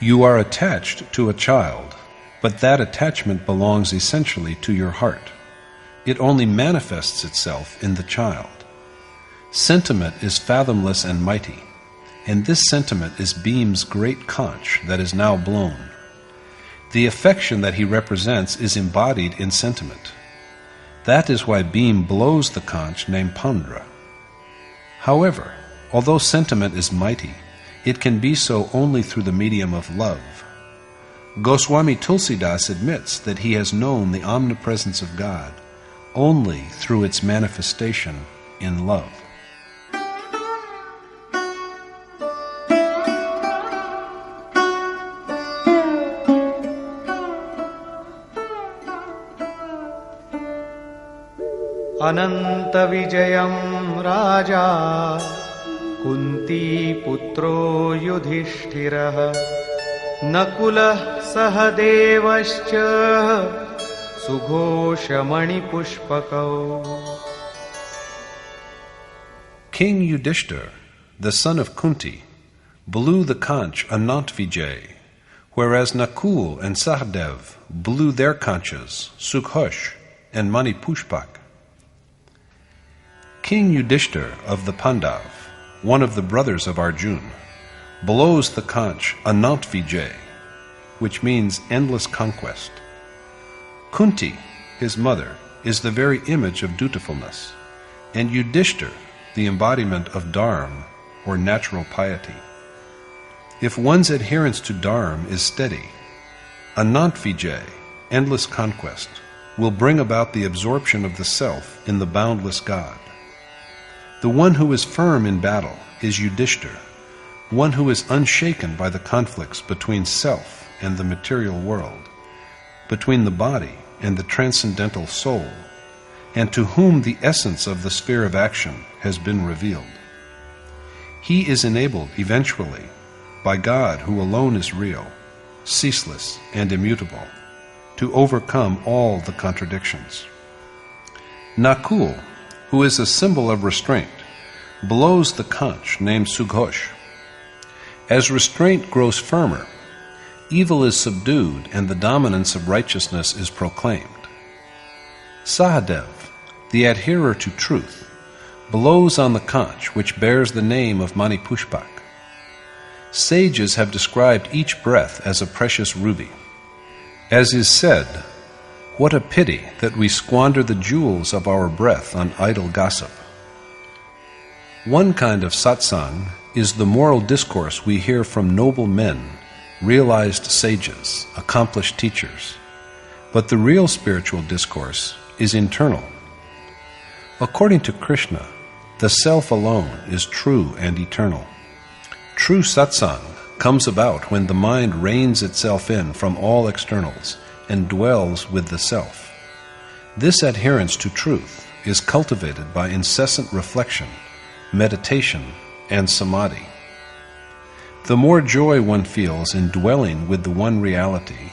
You are attached to a child, but that attachment belongs essentially to your heart. It only manifests itself in the child. Sentiment is fathomless and mighty, and this sentiment is Bhim's great conch that is now blown. The affection that he represents is embodied in sentiment. That is why Bhim blows the conch named Pandra. However, although sentiment is mighty, it can be so only through the medium of love. Goswami Tulsidas admits that he has known the omnipresence of God only through its manifestation in love. Ananta Vijayam Raja Kunti Putro Yudhishthirah Nakulah Sahadevascha Sughoshamani Pushpakau. King Yudhishthir, the son of Kunti, blew the conch Anant Vijay, whereas Nakul and Sahadev blew their conches Sughosh and Mani Pushpak. King Yudhishthir of the Pandav, one of the brothers of Arjun, blows the conch Anant Vijay, which means endless conquest. Kunti, his mother, is the very image of dutifulness, and Yudhishthir, the embodiment of dharma, or natural piety. If one's adherence to dharma is steady, Anant Vijay, endless conquest, will bring about the absorption of the self in the boundless God. The one who is firm in battle is Yudhishthir, one who is unshaken by the conflicts between self and the material world, between the body and the transcendental soul, and to whom the essence of the sphere of action has been revealed. He is enabled eventually by God, who alone is real, ceaseless and immutable, to overcome all the contradictions. Nakul, who is a symbol of restraint, blows the conch named Sughosh. As restraint grows firmer, evil is subdued and the dominance of righteousness is proclaimed. Sahadev, the adherer to truth, blows on the conch which bears the name of Mani Pushpak. Sages have described each breath as a precious ruby. As is said, what a pity that we squander the jewels of our breath on idle gossip. One kind of satsang is the moral discourse we hear from noble men, realized sages, accomplished teachers. But the real spiritual discourse is internal. According to Krishna, the self alone is true and eternal. True satsang comes about when the mind reins itself in from all externals and dwells with the self. This adherence to truth is cultivated by incessant reflection, meditation, and samadhi. The more joy one feels in dwelling with the one reality,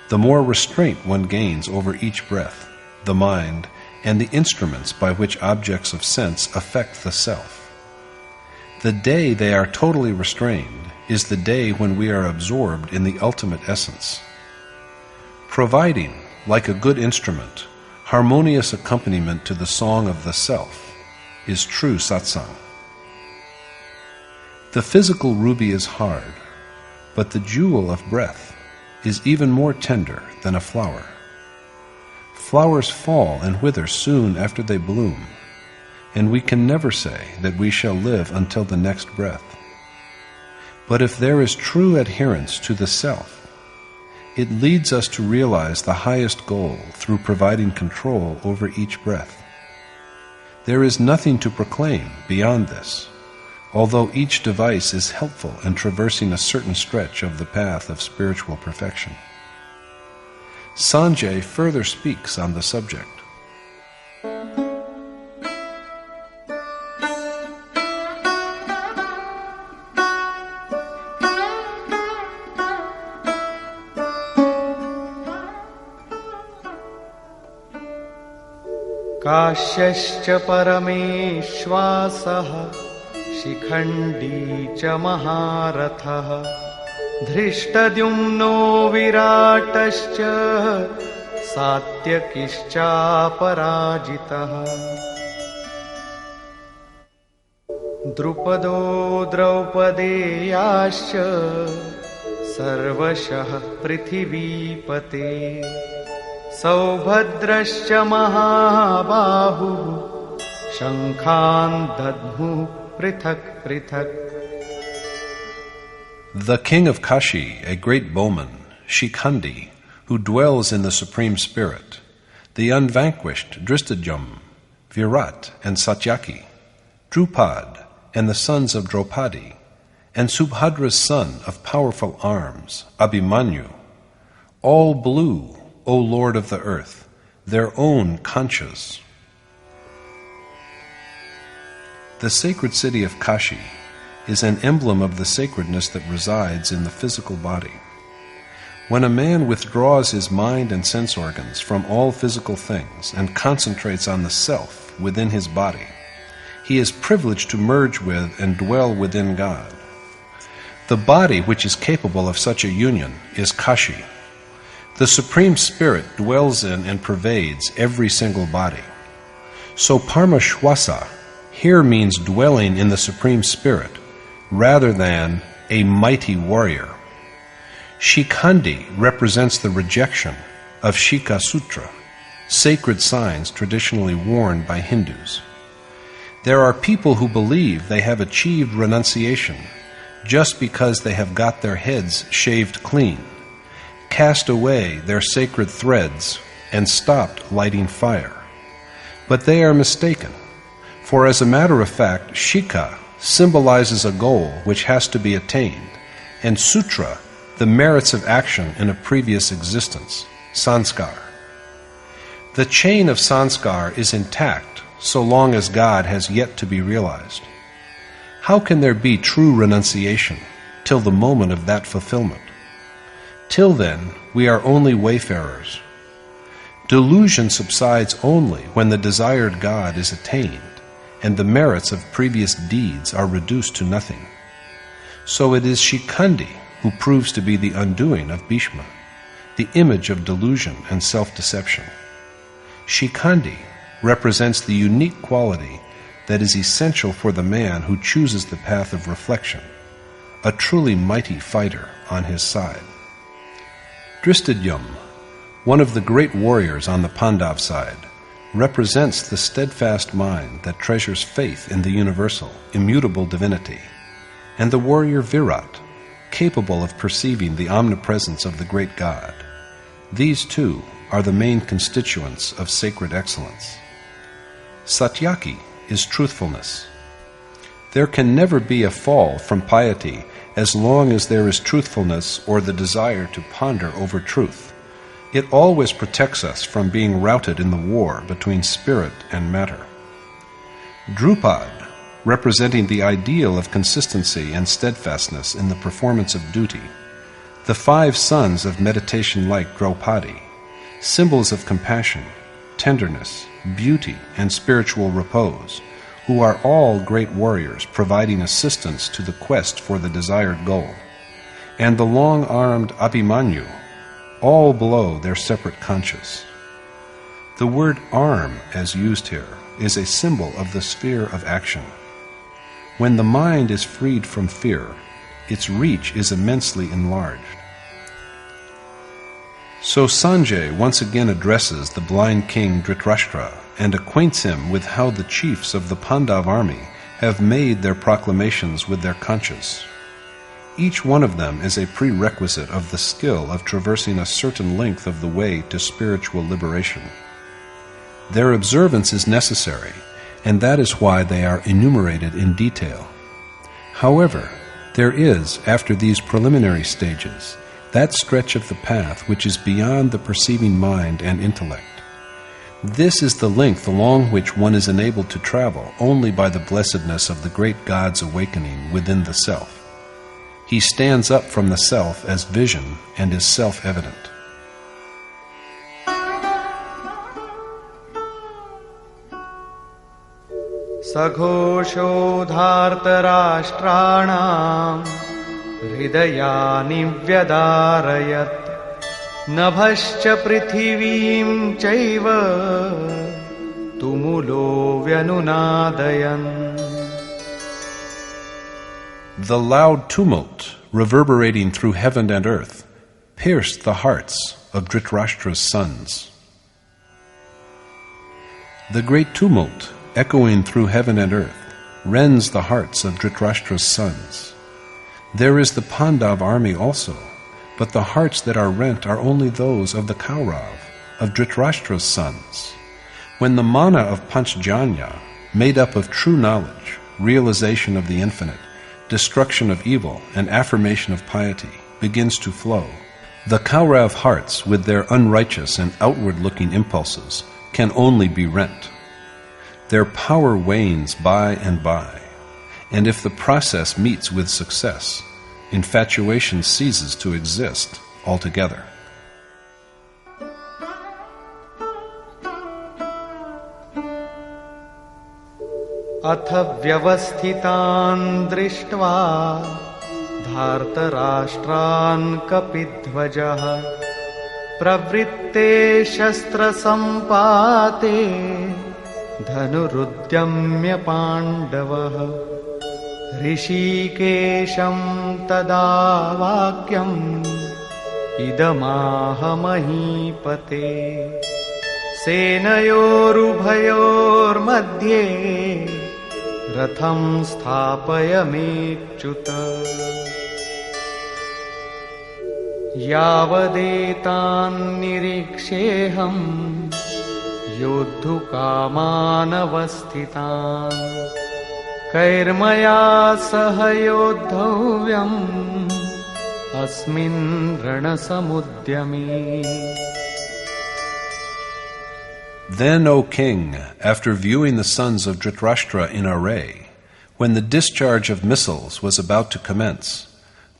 the more restraint one gains over each breath, the mind, and the instruments by which objects of sense affect the self. The day they are totally restrained is the day when we are absorbed in the ultimate essence. Providing, like a good instrument, harmonious accompaniment to the song of the self is true satsang. The physical ruby is hard, but the jewel of breath is even more tender than a flower. Flowers fall and wither soon after they bloom, and we can never say that we shall live until the next breath. But if there is true adherence to the self, it leads us to realize the highest goal through providing control over each breath. There is nothing to proclaim beyond this, although each device is helpful in traversing a certain stretch of the path of spiritual perfection. Sanshay further speaks on the subject. काश्यश्च परमेश्वासः Shikhandi च महारथः धृष्टद्युम्नो विराटश्च सात्यकिश्चापराजितः द्रुपदो द्रौपदेयाश्च सर्वशः पृथिवीपते सौभद्रश्च महाबाहुः शङ्खान् दद्मुः पृथक् पृथक्. The king of Kashi, a great bowman, Shikhandi, who dwells in the Supreme Spirit, the unvanquished Drishtadyumna, Virat and Satyaki, Drupad and the sons of Draupadi, and Subhadra's son of powerful arms, Abhimanyu, all blew, O Lord of the earth, their own conchas. The sacred city of Kashi is an emblem of the sacredness that resides in the physical body. When a man withdraws his mind and sense organs from all physical things and concentrates on the self within his body, he is privileged to merge with and dwell within God. The body which is capable of such a union is Kashi. The Supreme Spirit dwells in and pervades every single body. So Parmashwasa here means dwelling in the Supreme Spirit rather than a mighty warrior. Shikhandi represents the rejection of Shika Sutra, sacred signs traditionally worn by Hindus. There are people who believe they have achieved renunciation just because they have got their heads shaved clean, cast away their sacred threads, and stopped lighting fire. But they are mistaken, for as a matter of fact, Shika symbolizes a goal which has to be attained, and Sutra, the merits of action in a previous existence, sanskar. The chain of sanskar is intact so long as God has yet to be realized. How can there be true renunciation till the moment of that fulfillment? Till then, we are only wayfarers. Delusion subsides only when the desired God is attained and the merits of previous deeds are reduced to nothing. So it is Shikhandi who proves to be the undoing of Bhishma, the image of delusion and self-deception. Shikhandi represents the unique quality that is essential for the man who chooses the path of reflection, a truly mighty fighter on his side. Drishtadyumna, one of the great warriors on the Pandav side, represents the steadfast mind that treasures faith in the universal, immutable divinity, and the warrior Virat, capable of perceiving the omnipresence of the great God. These two are the main constituents of sacred excellence. Satyaki is truthfulness. There can never be a fall from piety as long as there is truthfulness or the desire to ponder over truth. It always protects us from being routed in the war between spirit and matter. Drupad, representing the ideal of consistency and steadfastness in the performance of duty, the 5 sons of meditation like Draupadi, symbols of compassion, tenderness, beauty, and spiritual repose, who are all great warriors providing assistance to the quest for the desired goal, and the long-armed Abhimanyu, all below their separate conchas. The word arm, as used here, is a symbol of the sphere of action. When the mind is freed from fear, its reach is immensely enlarged. So Sanshay once again addresses the blind king Dhritarashtra and acquaints him with how the chiefs of the Pandav army have made their proclamations with their conchas. Each one of them is a prerequisite of the skill of traversing a certain length of the way to spiritual liberation. Their observance is necessary, and that is why they are enumerated in detail. However, there is, after these preliminary stages, that stretch of the path which is beyond the perceiving mind and intellect. This is the length along which one is enabled to travel only by the blessedness of the great God's awakening within the self. He stands up from the self as vision and is self-evident. सघोषोधार्तराष्ट्राणाम् हृदयानि व्यदारयत् नभश्च पृथिवीं चैव तुमुलो व्यनुनादयन्. The loud tumult, reverberating through heaven and earth, pierced the hearts of Dhritarashtra's sons. The great tumult, echoing through heaven and earth, rends the hearts of Dhritarashtra's sons. There is the Pandav army also, but the hearts that are rent are only those of the Kaurav, of Dhritarashtra's sons. When the mana of Panchjanya, made up of true knowledge, realization of the infinite, destruction of evil, and affirmation of piety, begins to flow, the Kaurav hearts, with their unrighteous and outward-looking impulses, can only be rent. Their power wanes by and by, and if the process meets with success, infatuation ceases to exist altogether. अथ व्यवस्थितान् दृष्ट्वा धार्तराष्ट्रान् कपिध्वजः प्रवृत्ते शस्त्रसम्पाते धनुरुद्यम्य पाण्डवः ऋषिकेशं तदा वाक्यम् इदमाह महीपते सेनयोरुभयोर्मध्ये रथं स्थापयमेच्युत यावदेतान्निरीक्षेऽहम् योद्धुकामानवस्थितान् कैर्मया सह योद्धव्यम् अस्मिन् रणसमुद्यमे. Then, O king, after viewing the sons of Dhritarashtra in array, when the discharge of missiles was about to commence,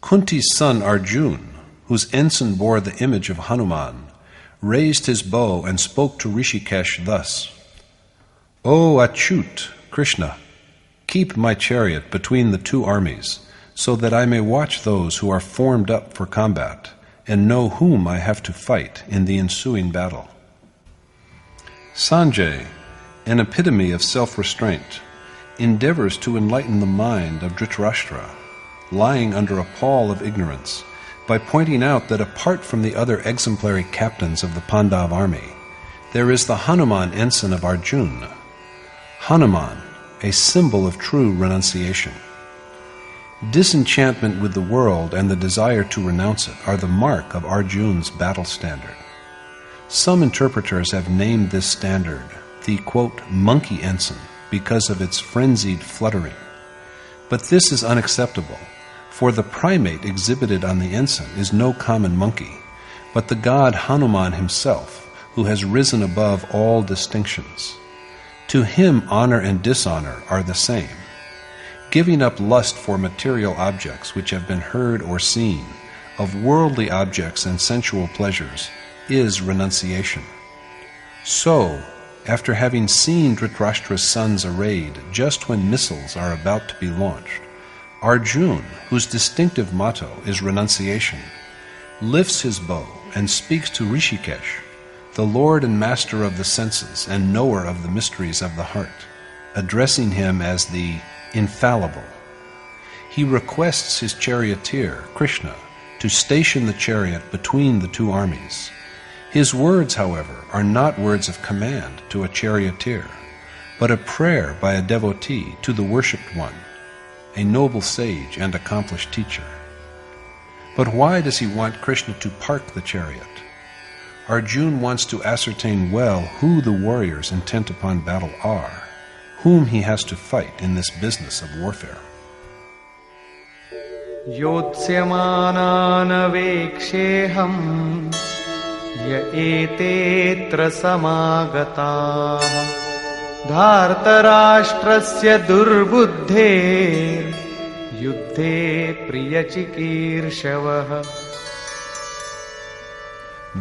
Kunti's son Arjun, whose ensign bore the image of Hanuman, raised his bow and spoke to Rishikesh thus: O Achyut, Krishna, keep my chariot between the two armies, so that I may watch those who are formed up for combat, and know whom I have to fight in the ensuing battle. Sanshay, an epitome of self-restraint, endeavors to enlighten the mind of Dhritarashtra, lying under a pall of ignorance, by pointing out that apart from the other exemplary captains of the Pandav army, there is the Hanuman ensign of Arjun. Hanuman, a symbol of true renunciation. Disenchantment with the world and the desire to renounce it are the mark of Arjun's battle standard. Some interpreters have named this standard the, quote, monkey ensign because of its frenzied fluttering. But this is unacceptable, for the primate exhibited on the ensign is no common monkey, but the god Hanuman himself, who has risen above all distinctions. To him honor and dishonor are the same. Giving up lust for material objects which have been heard or seen, of worldly objects and sensual pleasures, is renunciation. So, after having seen Dhritarashtra's sons arrayed just when missiles are about to be launched, Arjun, whose distinctive motto is renunciation, lifts his bow and speaks to Rishikesh, the lord and master of the senses and knower of the mysteries of the heart, addressing him as the infallible. He requests his charioteer, Krishna, to station the chariot between the two armies. His words, however, are not words of command to a charioteer, but a prayer by a devotee to the worshipped one, a noble sage and accomplished teacher. But why does he want Krishna to park the chariot? Arjun wants to ascertain well who the warriors intent upon battle are, whom he has to fight in this business of warfare. योत्स्यमानानवेक्षेऽहम् य एतेऽत्र समागताः धार्तराष्ट्रस्य दुर्बुद्धेर् युद्धे प्रियचिकीर्षवः.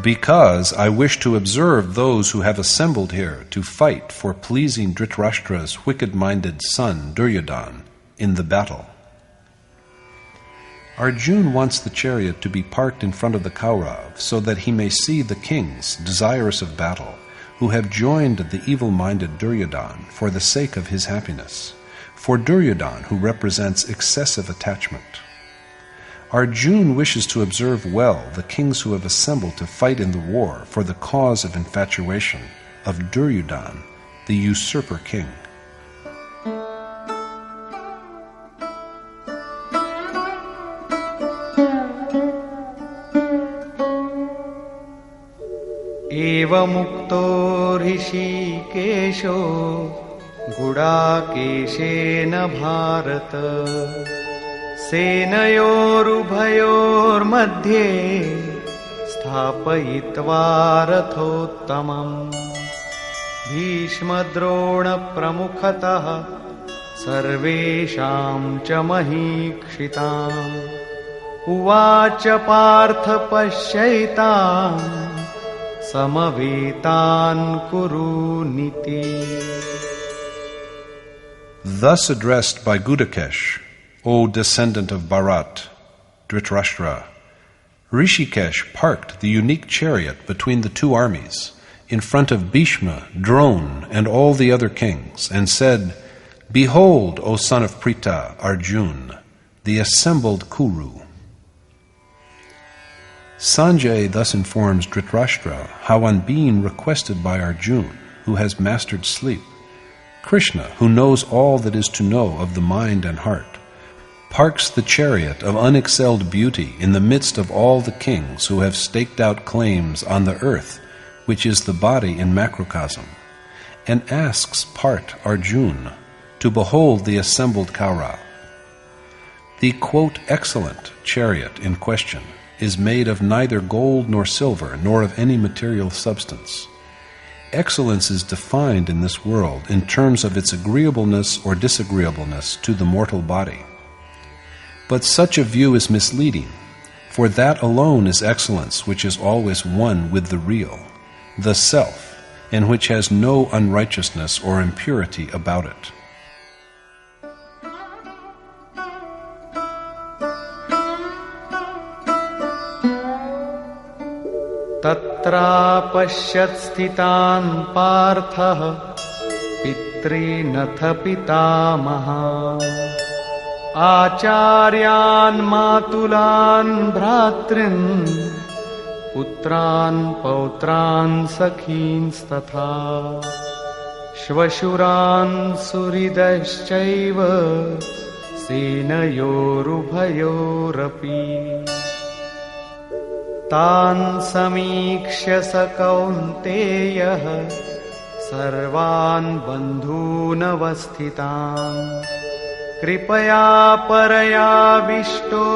Because I wish to observe those who have assembled here to fight for pleasing Dhritarashtra's wicked-minded son Duryodhana in the battle. Arjun wants the chariot to be parked in front of the Kauravas so that he may see the kings, desirous of battle, who have joined the evil-minded Duryodhana for the sake of his happiness, for Duryodhana who represents excessive attachment. Arjun wishes to observe well the kings who have assembled to fight in the war for the cause of infatuation of Duryodhana, the usurper king. एवमुक्तो ऋषिकेशो गुडाकेशेन Bharat सेनयोरुभयोर्मध्ये स्थापयित्वा रथोत्तमम् भीष्मद्रोणप्रमुखतः सर्वेषां च महीक्षिताम् उवाच Partha पश्यैताम् समवेतान् कुरुनीति. Thus addressed by Gudakesh, O descendant of Bharat, Dhritarashtra, Rishikesh parked the unique chariot between the two armies in front of Bhishma, Drona, and all the other kings, and said, Behold, O son of Pritha, Arjun, the assembled Kuru. Sanshay thus informs Dhritarashtra how on being requested by Arjun, who has mastered sleep, Krishna, who knows all that is to know of the mind and heart, parks the chariot of unexcelled beauty in the midst of all the kings who have staked out claims on the earth, which is the body in macrocosm, and asks Parth Arjun to behold the assembled Kaura. The, quote, excellent chariot in question is made of neither gold nor silver, nor of any material substance. Excellence is defined in this world in terms of its agreeableness or disagreeableness to the mortal body. But such a view is misleading, for that alone is excellence which is always one with the real, the self, and which has no unrighteousness or impurity about it. तत्रापश्यत् स्थितान् पार्थः पितॄनथ पितामहान् आचार्यान् मातुलान् भ्रातॄन् पुत्रान् पौत्रान् सखींस्तथा श्वशुरान् सुहृदश्चैव सेनयोरुभयोरपि तान् समीक्ष्य स कौन्तेयः सर्वान् बन्धूनवस्थितान् कृपया परयाविष्टो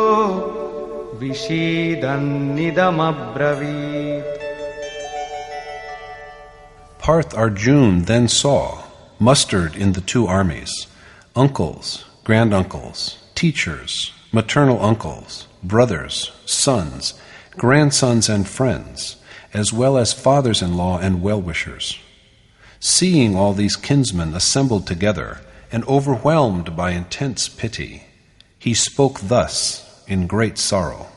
विषीदन्निदमब्रवीत्. Parth Arjun then saw, mustered in the two armies, uncles, granduncles, teachers, maternal uncles, brothers, sons, grandsons and friends, as well as fathers-in-law and well-wishers. Seeing all these kinsmen assembled together and overwhelmed by intense pity, he spoke thus in great sorrow.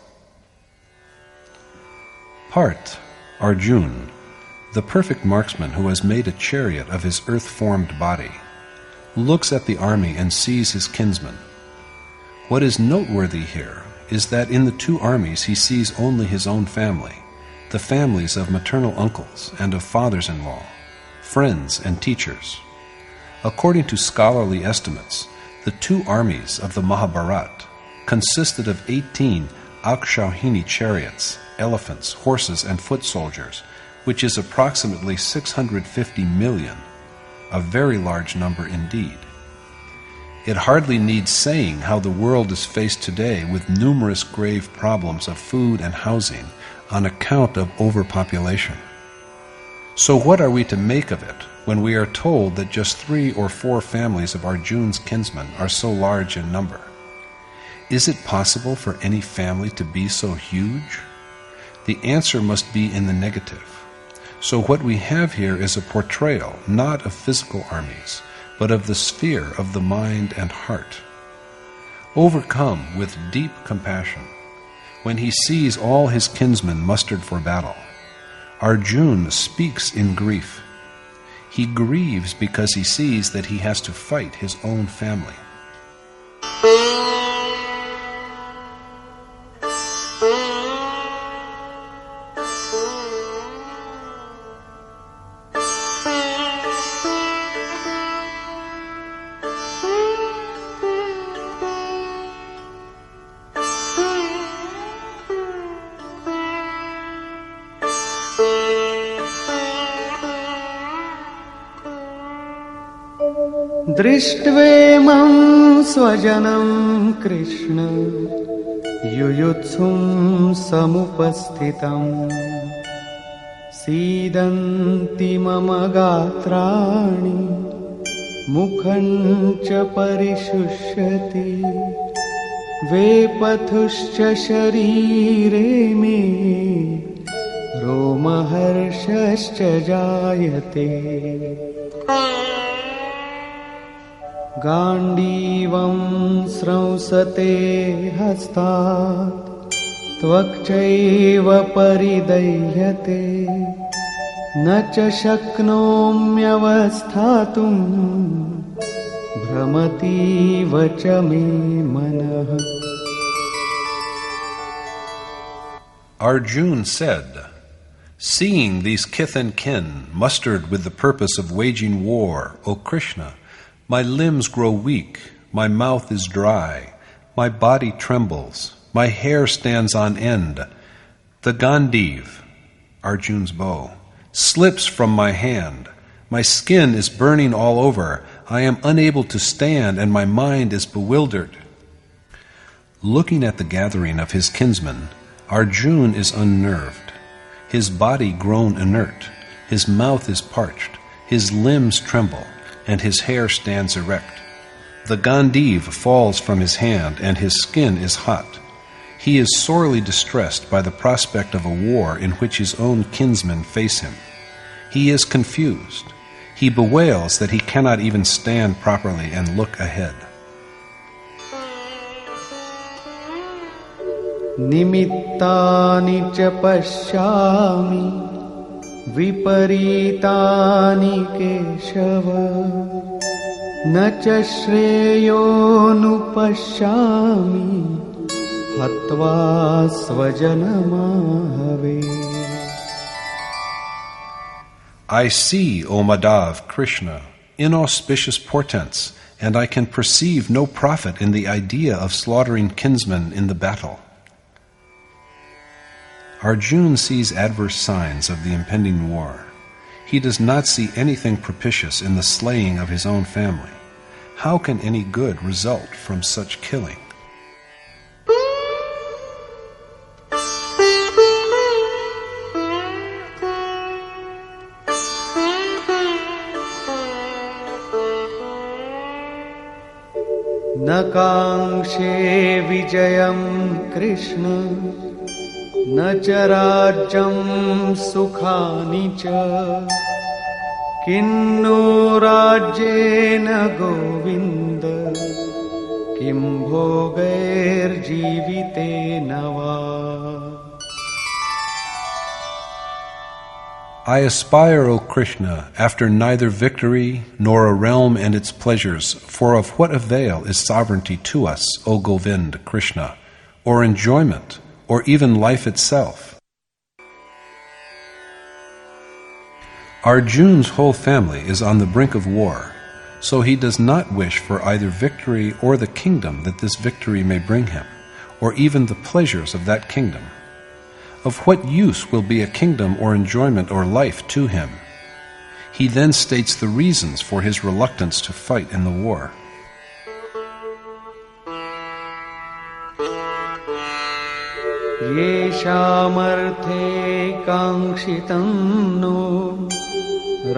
Parth, Arjun, the perfect marksman who has made a chariot of his earth-formed body, looks at the army and sees his kinsmen. What is noteworthy here is that in the two armies he sees only his own family, the families of maternal uncles and of fathers-in-law, friends and teachers. According to scholarly estimates, the two armies of the Mahabharata consisted of 18 Akshauhini chariots, elephants, horses, and foot soldiers, which is approximately 650 million, a very large number indeed. It hardly needs saying how the world is faced today with numerous grave problems of food and housing on account of overpopulation. So what are we to make of it when we are told that just 3 or 4 families of Arjun's kinsmen are so large in number? Is it possible for any family to be so huge? The answer must be in the negative. So what we have here is a portrayal, not of physical armies, but of the sphere of the mind and heart. Overcome with deep compassion, when he sees all his kinsmen mustered for battle, Arjun speaks in grief. He grieves because he sees that he has to fight his own family. दृष्ट्वेमं स्वजनं कृष्ण युयुत्सुं समुपस्थितम् सीदन्ति मम गात्राणि मुखं च परिशुष्यति वेपथुश्च शरीरे मे रोमहर्षश्च जायते गाण्डीवं स्रंसते हस्तात् त्वक्चैव परिदह्यते न च शक्नोम्यवस्थातुं भ्रमतीव च मे मनः. Arjun said, "Seeing these kith and kin mustered with the purpose of waging war, O Krishna, my limbs grow weak, my mouth is dry, my body trembles, my hair stands on end. The Gandiv, Arjun's bow, slips from my hand. My skin is burning all over. I am unable to stand, and my mind is bewildered." Looking at the gathering of his kinsmen, Arjun is unnerved. His body grown inert, his mouth is parched, his limbs tremble, and his hair stands erect. The Gandiv falls from his hand, and his skin is hot. He is sorely distressed by the prospect of a war in which his own kinsmen face him. He is confused. He bewails that he cannot even stand properly and look ahead. निमित्तानि च पश्यामि विपरीतानि केशव न च श्रेयोनुपश्यामि हत्वा स्वजनमाहवे. I see, O Madhav, Krishna, inauspicious portents, and I can perceive no profit in the idea of slaughtering kinsmen in the battle. Arjun sees adverse signs of the impending war. He does not see anything propitious in the slaying of his own family. How can any good result from such killing? न काङ्क्षे विजयं कृष्ण न च राज्यं सुखानि च किन्नो राज्येन गोविन्द किं भोगैर्जीवितेन वा. I aspire, O Krishna, after neither victory nor a realm and its pleasures, for of what avail is sovereignty to us, O Govind, Krishna, or enjoyment, or even life itself? Arjun's whole family is on the brink of war, so he does not wish for either victory or the kingdom that this victory may bring him, or even the pleasures of that kingdom. Of what use will be a kingdom or enjoyment or life to him? He then states the reasons for his reluctance to fight in the war. येषामर्थे काङ्क्षितं नो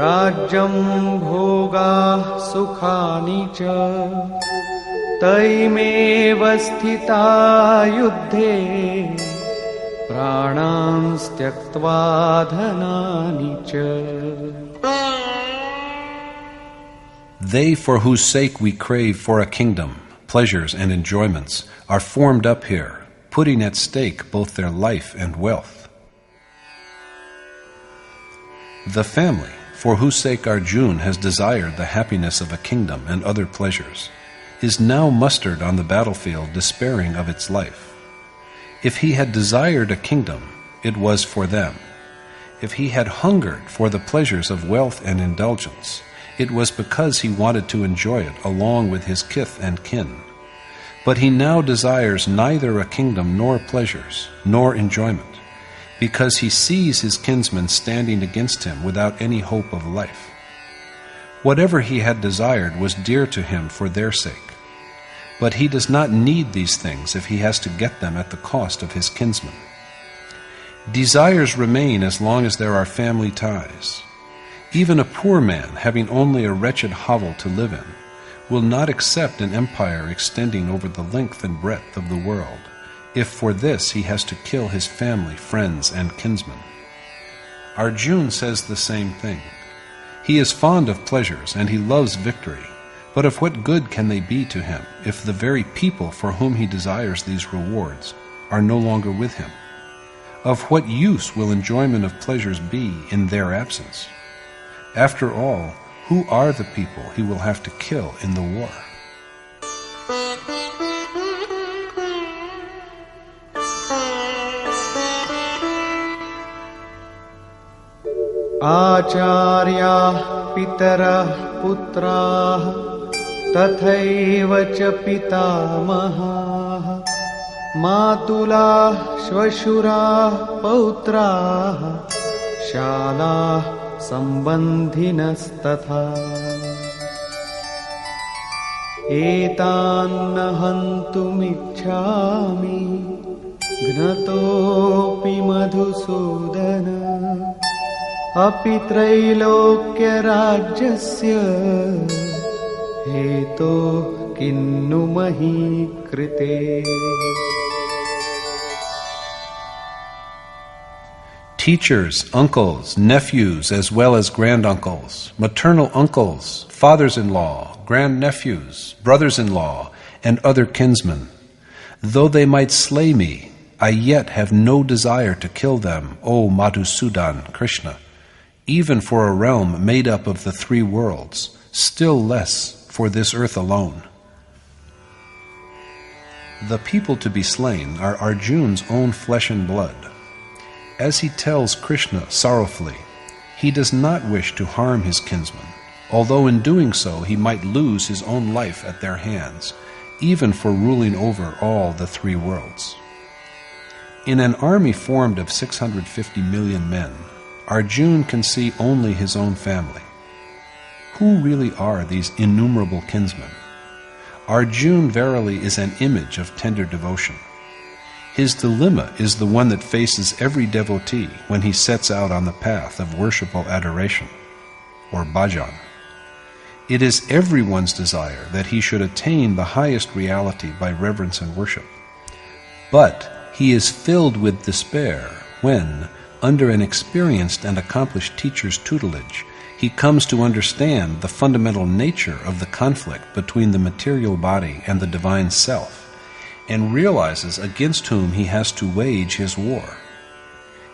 राज्यं भोगाः सुखानि च तैमेव स्थिता युद्धे प्राणांस् त्यक्त्वा धनानि च. They for whose sake we crave for a kingdom, pleasures and enjoyments, are formed up here, putting at stake both their life and wealth. The family, for whose sake Arjun has desired the happiness of a kingdom and other pleasures, is now mustered on the battlefield despairing of its life. If he had desired a kingdom, it was for them. If he had hungered for the pleasures of wealth and indulgence, it was because he wanted to enjoy it along with his kith and kin. But he now desires neither a kingdom nor pleasures, nor enjoyment, because he sees his kinsmen standing against him without any hope of life. Whatever he had desired was dear to him for their sake, but he does not need these things if he has to get them at the cost of his kinsmen. Desires remain as long as there are family ties. Even a poor man, having only a wretched hovel to live in, will not accept an empire extending over the length and breadth of the world, if for this he has to kill his family, friends, and kinsmen. Arjun says the same thing. He is fond of pleasures and he loves victory, but of what good can they be to him if the very people for whom he desires these rewards are no longer with him? Of what use will enjoyment of pleasures be in their absence? After all, who are the people he will have to kill in the war? आचार्याः पितरः पुत्राः तथैव च पितामहाः मातुलाः श्वशुराः पौत्राः शालाः सम्बन्धिनस्तथा एतान्न हन्तुमिच्छामि घ्नतोऽपि मधुसूदन अपि त्रैलोक्यराज्यस्य हेतोः किन्नु मही कृते. Teachers, uncles, nephews, as well as granduncles, maternal uncles, fathers-in-law, grandnephews, brothers-in-law, and other kinsmen. Though they might slay me, I yet have no desire to kill them, O Madhusudan, Krishna, even for a realm made up of the three worlds, still less for this earth alone. The people to be slain are Arjun's own flesh and blood. As he tells Krishna sorrowfully, he does not wish to harm his kinsmen, although in doing so he might lose his own life at their hands, even for ruling over all the three worlds. In an army formed of 650 million men, Arjun can see only his own family. Who really are these innumerable kinsmen? Arjun verily is an image of tender devotion. His dilemma is the one that faces every devotee when he sets out on the path of worshipful adoration, or bhajan. It is everyone's desire that he should attain the highest reality by reverence and worship. But he is filled with despair when, under an experienced and accomplished teacher's tutelage, he comes to understand the fundamental nature of the conflict between the material body and the divine self, and realizes against whom he has to wage his war.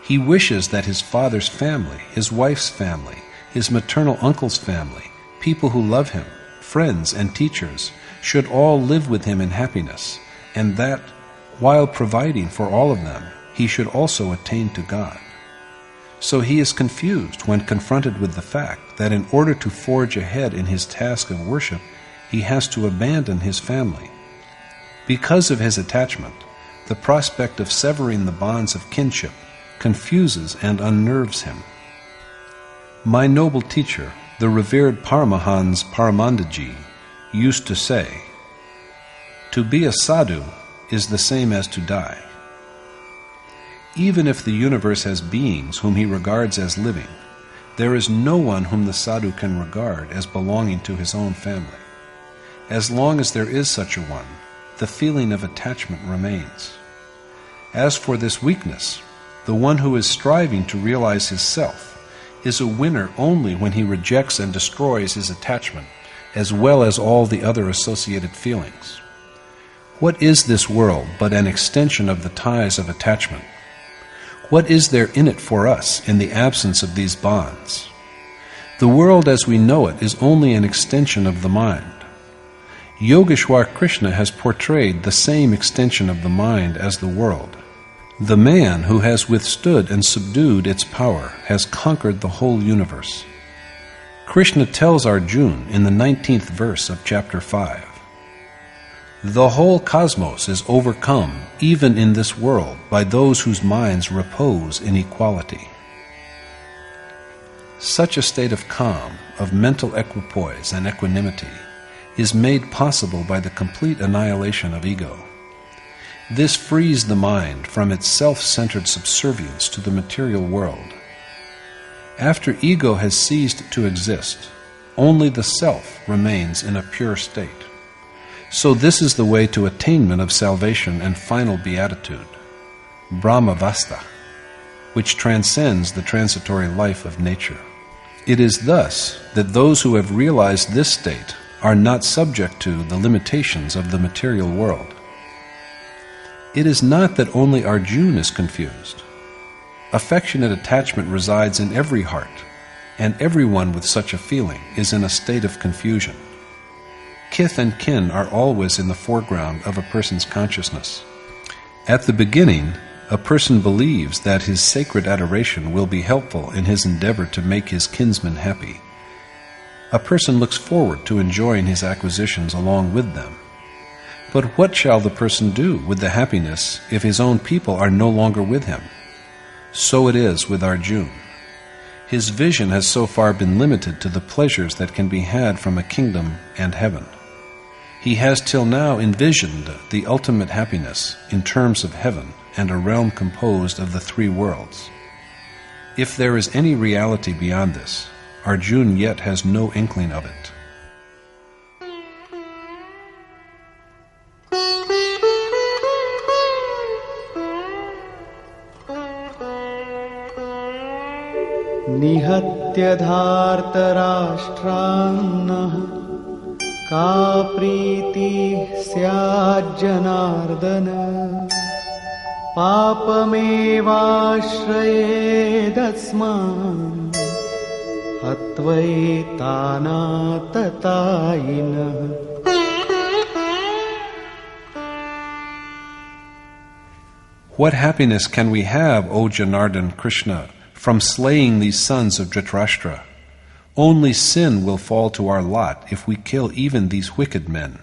He wishes that his father's family, his wife's family, his maternal uncle's family, people who love him, friends and teachers, should all live with him in happiness, and that, while providing for all of them, he should also attain to God. So he is confused when confronted with the fact that in order to forge ahead in his task of worship, he has to abandon his family. Because of his attachment, the prospect of severing the bonds of kinship confuses and unnerves him. My noble teacher, the revered Paramhans Paramhandaji, used to say, "To be a sadhu is the same as to die." Even if the universe has beings whom he regards as living, there is no one whom the sadhu can regard as belonging to his own family. As long as there is such a one, the feeling of attachment remains. As for this weakness, The one who is striving to realize his self is a winner only when he rejects and destroys his attachment, as well as all the other associated feelings. What is this world but an extension of the ties of attachment? What is there in it for us in the absence of these bonds? The world as we know it is only an extension of the mind. Yogeshwar Krishna has portrayed the same extension of the mind as the world. The man who has withstood and subdued its power has conquered the whole universe. Krishna tells Arjun in the 19th verse of chapter 5, "The whole cosmos is overcome, even in this world, by those whose minds repose in equality." Such a state of calm, of mental equipoise and equanimity, is made possible by the complete annihilation of ego. This frees the mind from its self-centered subservience to the material world. After ego has ceased to exist, only the self remains in a pure state. So this is the way to attainment of salvation and final beatitude, Brahmavasta, which transcends the transitory life of nature. It is thus that those who have realized this state are not subject to the limitations of the material world. It is not that only Arjun is confused. Affectionate attachment resides in every heart, and everyone with such a feeling is in a state of confusion. Kith and kin are always in the foreground of a person's consciousness. At the beginning, a person believes that his sacred adoration will be helpful in his endeavor to make his kinsmen happy. A person looks forward to enjoying his acquisitions along with them. But what shall the person do with the happiness if his own people are no longer with him? So it is with Arjun. His vision has so far been limited to the pleasures that can be had from a kingdom and heaven. He has till now envisioned the ultimate happiness in terms of heaven and a realm composed of the three worlds. If there is any reality beyond this, Arjun yet has no inkling of it. निहत्य धार्तराष्ट्रान्नः का प्रीतिः स्याज्जनार्दन पापमेवाश्रयेदस्मान् हत्वैतानाततायिनः. What happiness can we have, O Janardhan Krishna, from slaying these sons of Dhritarashtra? Only sin will fall to our lot if we kill even these wicked men.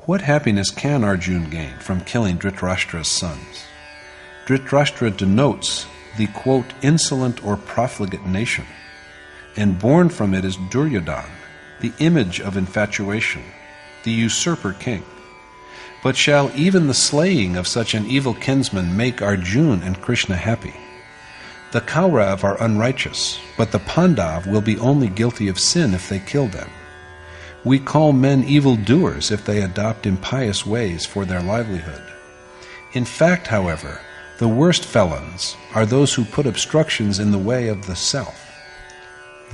What happiness can Arjun gain from killing Dhritarashtra's sons? Dhritarashtra denotes the, quote, insolent or profligate nation, and born from it is Duryodhana, the image of infatuation, the usurper king. But shall even the slaying of such an evil kinsman make Arjun and Krishna happy? The Kaurav are unrighteous, but the Pandav will be only guilty of sin if they kill them. We call men evil-doers if they adopt impious ways for their livelihood. In fact, however, the worst felons are those who put obstructions in the way of the self.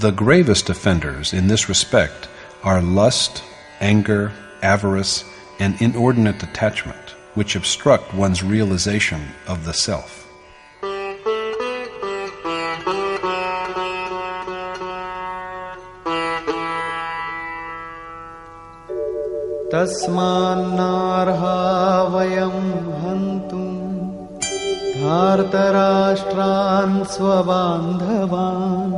The gravest offenders in this respect are lust, anger, avarice, and inordinate attachment, which obstruct one's realization of the self. तस्मान्नार्हा वयं हन्तुं धार्तराष्ट्रान् स्वबान्धवान्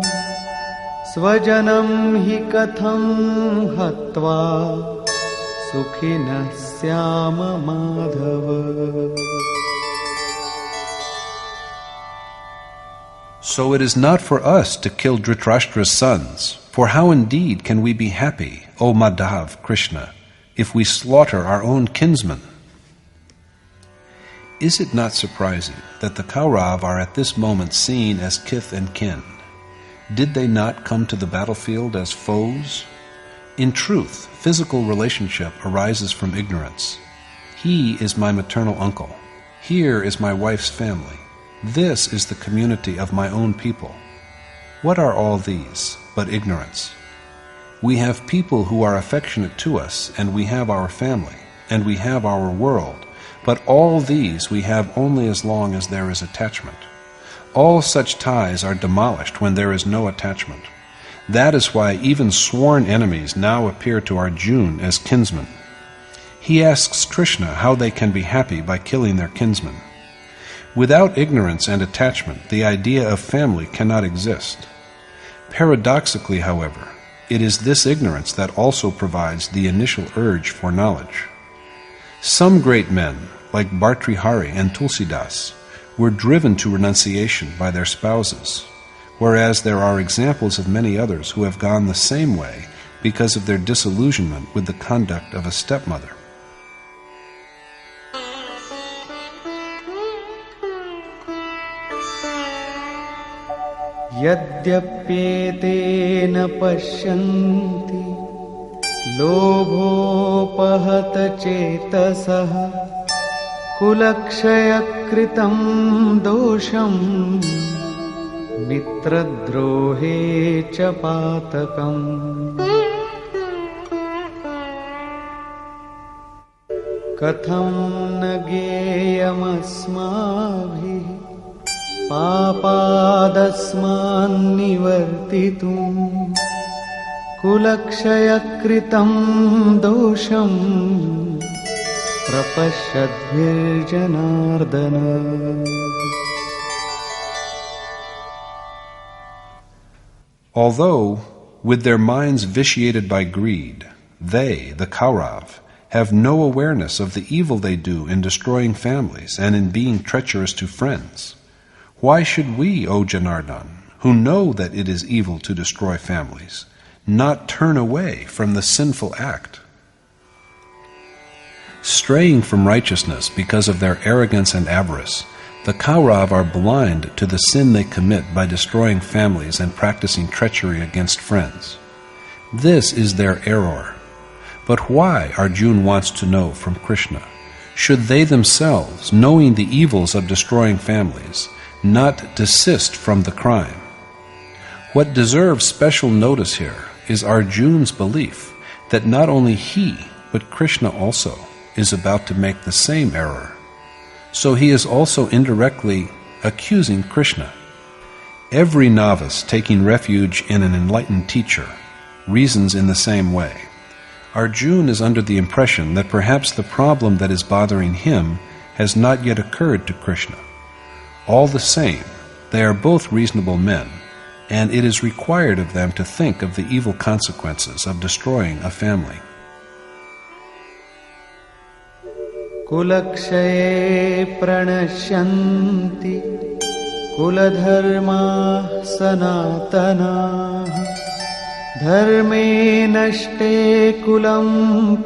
स्वजनं हि कथं हत्वा सुखिनः स्याम Madhav. So it is not for us to kill Dhritarashtra's sons, for how indeed can we be happy, O Madhav Krishna, if we slaughter our own kinsmen? Is it not surprising that the Kaurav are at this moment seen as kith and kin? Did they not come to the battlefield as foes? In truth, physical relationship arises from ignorance. He is my maternal uncle. Here is my wife's family. This is the community of my own people. What are all these but ignorance? We have people who are affectionate to us, and we have our family, and we have our world, but all these we have only as long as there is attachment. All such ties are demolished when there is no attachment. That is why even sworn enemies now appear to Arjun as kinsmen. He asks Krishna how they can be happy by killing their kinsmen. Without ignorance and attachment, the idea of family cannot exist. Paradoxically, however, it is this ignorance that also provides the initial urge for knowledge. Some great men, like Bhartrihari and Tulsidas, were driven to renunciation by their spouses, whereas there are examples of many others who have gone the same way because of their disillusionment with the conduct of a stepmother. यद्यप्येतेन पश्यन्ति लोभोपहत चेतसः कुलक्षयकृतं दोषं मित्रद्रोहे च पातकम् कथं न ज्ञेयमस्माभिः पापादस्मान्निवर्तितुम् कुलक्षयकृतं दोषं प्रपश्यद्भिर्जनार्दन. Although, with their minds vitiated by greed, they, the Kaurav, have no awareness of the evil they do in destroying families and in being treacherous to friends, why should we, O Janardhan, who know that it is evil to destroy families, not turn away from the sinful act? Straying from righteousness because of their arrogance and avarice, the Kaurav are blind to the sin they commit by destroying families and practicing treachery against friends. This is their error. But why, Arjun wants to know from Krishna, should they themselves, knowing the evils of destroying families, not desist from the crime? What deserves special notice here is Arjun's belief that not only he, but Krishna also, is about to make the same error. So he is also indirectly accusing Krishna. Every novice taking refuge in an enlightened teacher reasons in the same way. Arjun is under the impression that perhaps the problem that is bothering him has not yet occurred to Krishna. All the same, they are both reasonable men, and it is required of them to think of the evil consequences of destroying a family. कुलक्षये प्रणश्यन्ति कुलधर्माः सनातनाः धर्मे नष्टे कुलं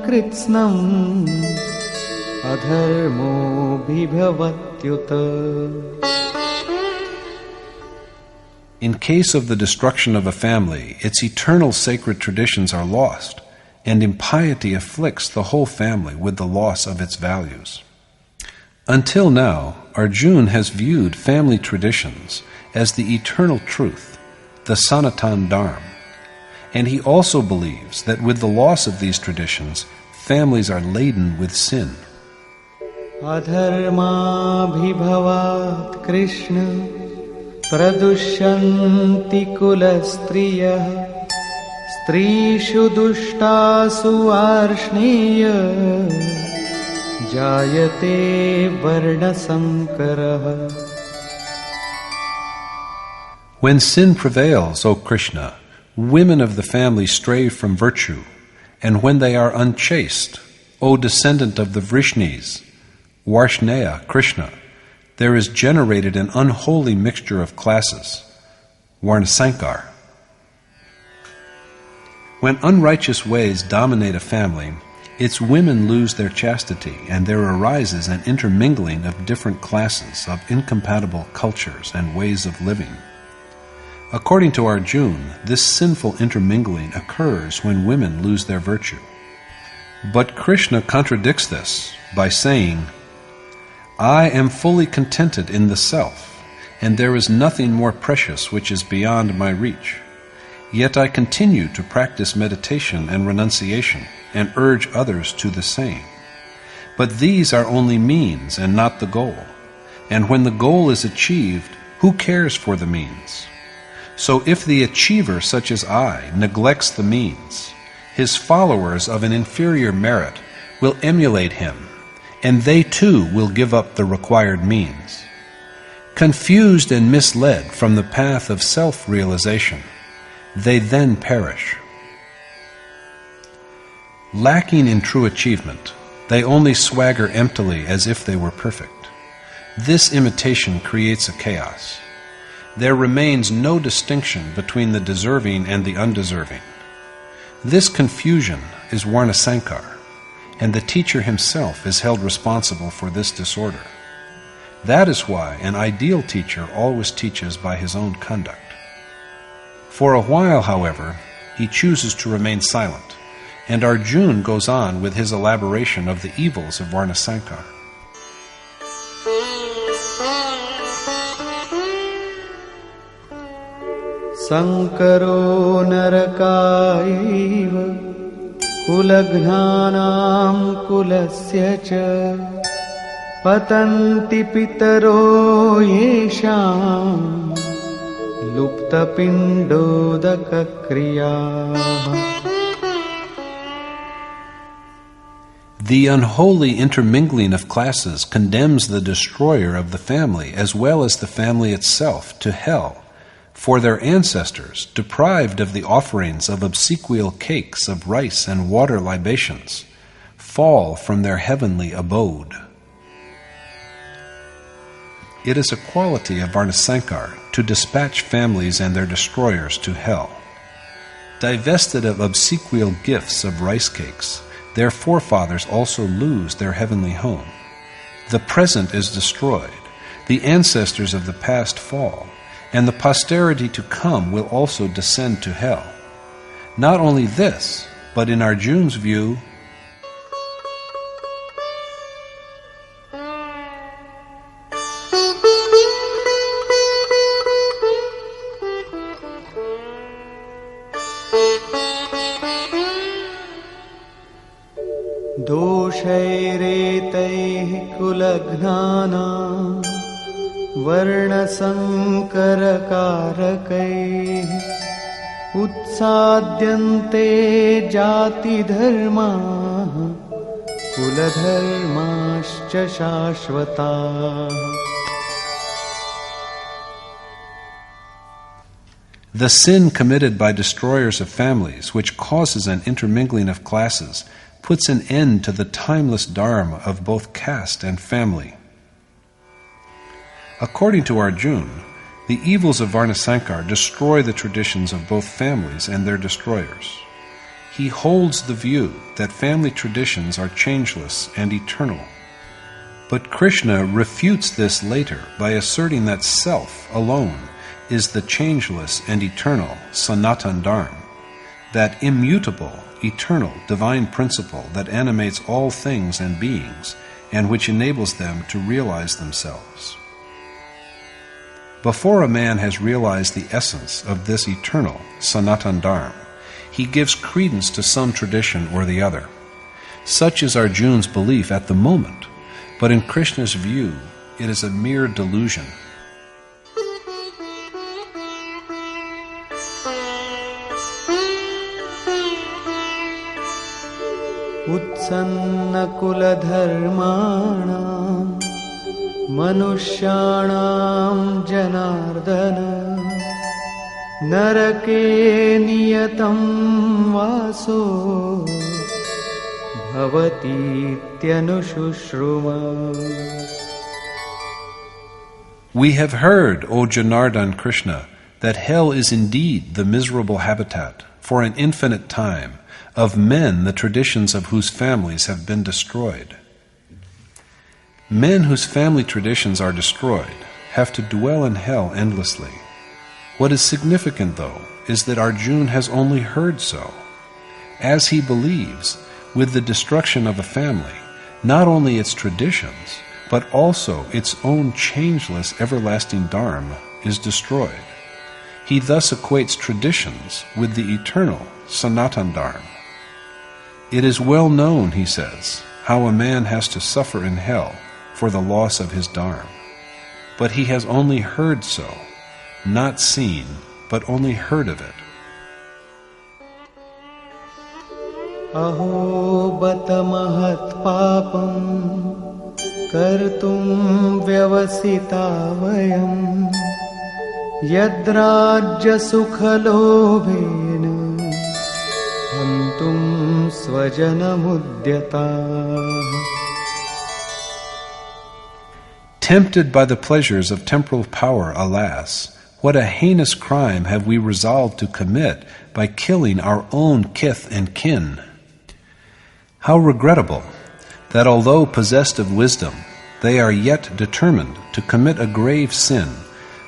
कृत्स्नम् अधर्मोऽभिभवत्युत. In case of the destruction of a family, its eternal sacred traditions are lost, and impiety afflicts the whole family with the loss of its values. Until now, Arjun has viewed family traditions as the eternal truth, the Sanatan Dharma, and he also believes that with the loss of these traditions, families are laden with sin. अधर्माभिभवात् Krishna प्रदुष्यन्ति कुलस्त्रियः स्त्रीषु दुष्टासु वार्ष्णेय जायते वर्णसंकरः. When sin prevails, O Krishna, women of the family stray from virtue, and when they are unchaste, O descendant of the Vrishnis, Varshneya, Krishna, there is generated an unholy mixture of classes, Varnasankar. When unrighteous ways dominate a family, its women lose their chastity, and there arises an intermingling of different classes of incompatible cultures and ways of living. According to Arjun, this sinful intermingling occurs when women lose their virtue. But Krishna contradicts this by saying, I am fully contented in the self, and there is nothing more precious which is beyond my reach. Yet I continue to practice meditation and renunciation, and urge others to the same. But these are only means and not the goal. And when the goal is achieved, who cares for the means? So if the achiever, such as I, neglects the means, his followers of an inferior merit will emulate him, and they too will give up the required means. Confused and misled from the path of self-realization, they then perish. Lacking in true achievement, they only swagger emptily as if they were perfect. This imitation creates a chaos. There remains no distinction between the deserving and the undeserving. This confusion is Varnasankar, and the teacher himself is held responsible for this disorder. That is why an ideal teacher always teaches by his own conduct. For a while, however, he chooses to remain silent, and Arjun goes on with his elaboration of the evils of Varnasankar. Sankaro narakaiva kulagnanam kulasya cha patanti pitaro yesham lupta pindodaka kriyaha. The unholy intermingling of classes condemns the destroyer of the family as well as the family itself to hell, for their ancestors, deprived of the offerings of obsequial cakes of rice and water libations, fall from their heavenly abode. It is a quality of Varnasankar to dispatch families and their destroyers to hell. Divested of obsequial gifts of rice cakes, their forefathers also lose their heavenly home. The present is destroyed, the ancestors of the past fall, and the posterity to come will also descend to hell. Not only this, but in Arjun's view, doshairetaihi kulagnana varnasankarakarakaihi utsadyante jati dharma kuladharmascha shashvata. the sin committed by destroyers of families, which causes an intermingling of classes, puts an end to the timeless dharma of both caste and family. According to Arjun, the evils of Varnasankar destroy the traditions of both families and their destroyers. He holds the view that family traditions are changeless and eternal. But Krishna refutes this later by asserting that self alone is the changeless and eternal Sanatan Dharma, that immutable, eternal, divine principle that animates all things and beings and which enables them to realize themselves. Before a man has realized the essence of this eternal Sanatan Dharma, he gives credence to some tradition or the other. Such is Arjun's belief at the moment, but in Krishna's view, it is a mere delusion. Utsanna kula dharmanam manushyanam janardana narake niyatam vaso bhavati tyanushruma. We have heard, O Janardhan Krishna, that hell is indeed the miserable habitat, for an infinite time, of men the traditions of whose families have been destroyed. Men whose family traditions are destroyed have to dwell in hell endlessly. What is significant, though, is that Arjun has only heard so. As he believes, with the destruction of a family, not only its traditions, but also its own changeless everlasting Dharma is destroyed. He thus equates traditions with the eternal Sanatan Dharma. It is well known, he says, how a man has to suffer in hell for the loss of his Dharma. But he has only heard so, not seen, but only heard of it. Aho bata mahat papam kartum vyavasita vayam yadrajya sukhalobhena hantum svajanamudyata. Tempted by the pleasures of temporal power, alas, what a heinous crime have we resolved to commit by killing our own kith and kin. How regrettable that although possessed of wisdom, they are yet determined to commit a grave sin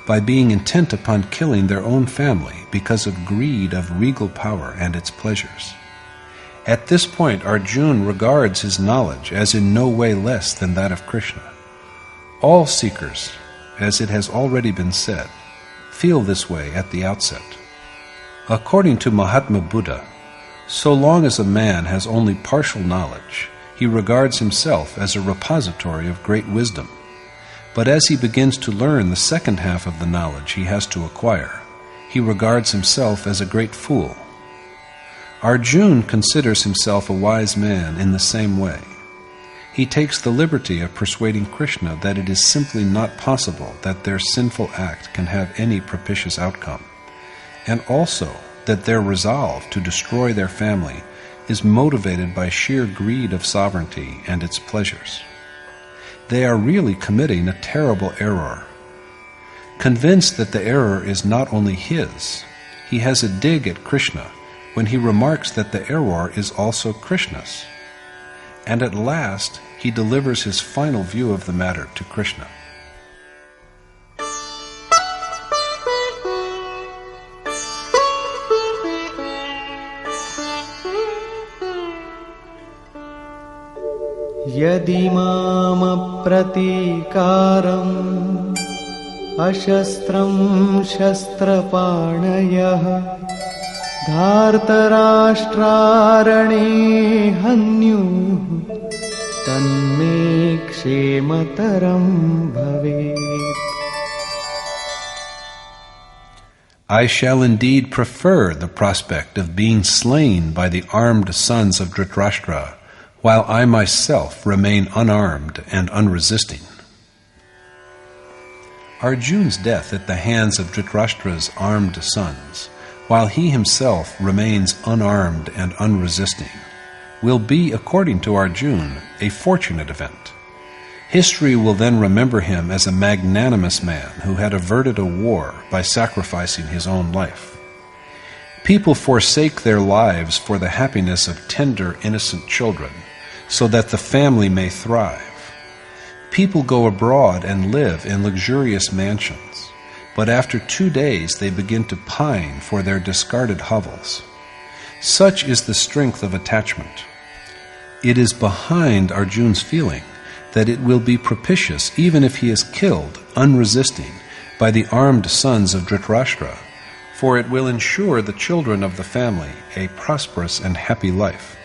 by being intent upon killing their own family because of greed of regal power and its pleasures. At this point, Arjun regards his knowledge as in no way less than that of Krishna. All seekers, as it has already been said, feel this way at the outset. According to Mahatma Buddha, so long as a man has only partial knowledge, he regards himself as a repository of great wisdom. But as he begins to learn the second half of the knowledge he has to acquire, he regards himself as a great fool. Arjun considers himself a wise man in the same way. He takes the liberty of persuading Krishna that it is simply not possible that their sinful act can have any propitious outcome, and also that their resolve to destroy their family is motivated by sheer greed of sovereignty and its pleasures. They are really committing a terrible error. Convinced that the error is not only his, he has a dig at Krishna when he remarks that the error is also Krishna's. And at last, he delivers his final view of the matter to Krishna. Yadi mama pratikaram ashastram shastrapanayah dhartarashtrarane hanyu tanme kshemataram bhavet. I shall indeed prefer the prospect of being slain by the armed sons of Dhritarashtra, while I myself remain unarmed and unresisting. Arjun's death at the hands of Dhritarashtra's armed sons, while he himself remains unarmed and unresisting, will be, according to Arjun, a fortunate event. History will then remember him as a magnanimous man who had averted a war by sacrificing his own life. People forsake their lives for the happiness of tender, innocent children, so that the family may thrive. People go abroad and live in luxurious mansions, but after 2 days they begin to pine for their discarded hovels. Such is the strength of attachment. It is behind Arjun's feeling that it will be propitious even if he is killed, unresisting, by the armed sons of Dhritarashtra, for it will ensure the children of the family a prosperous and happy life.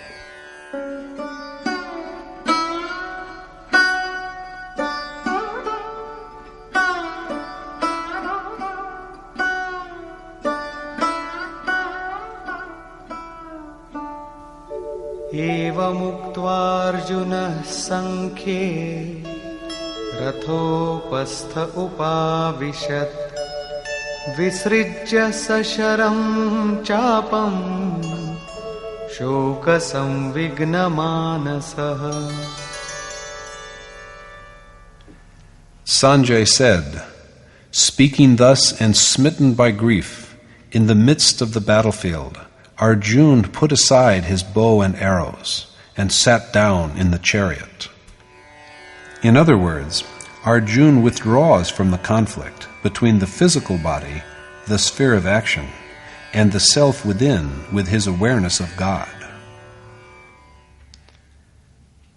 Evamuktvārjuna saṅkhye rathopastha upavishat visrijya sasharam chapam shoka samvignamanasah. Sanjay said, speaking thus and smitten by grief, in the midst of the battlefield, Arjun put aside his bow and arrows and sat down in the chariot. In other words, Arjun withdraws from the conflict between the physical body, the sphere of action, and the self within with his awareness of God.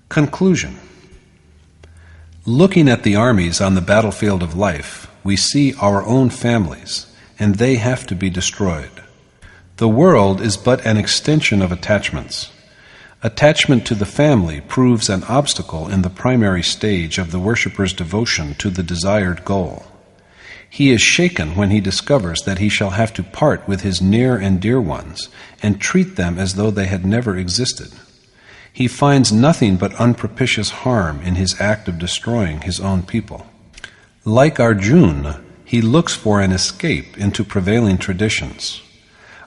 Conclusion. Looking at the armies on the battlefield of life, we see our own families, and they have to be destroyed. The world is but an extension of attachments. Attachment to the family proves an obstacle in the primary stage of the worshipper's devotion to the desired goal. He is shaken when he discovers that he shall have to part with his near and dear ones and treat them as though they had never existed. He finds nothing but unpropitious harm in his act of destroying his own people. Like Arjun, he looks for an escape into prevailing traditions.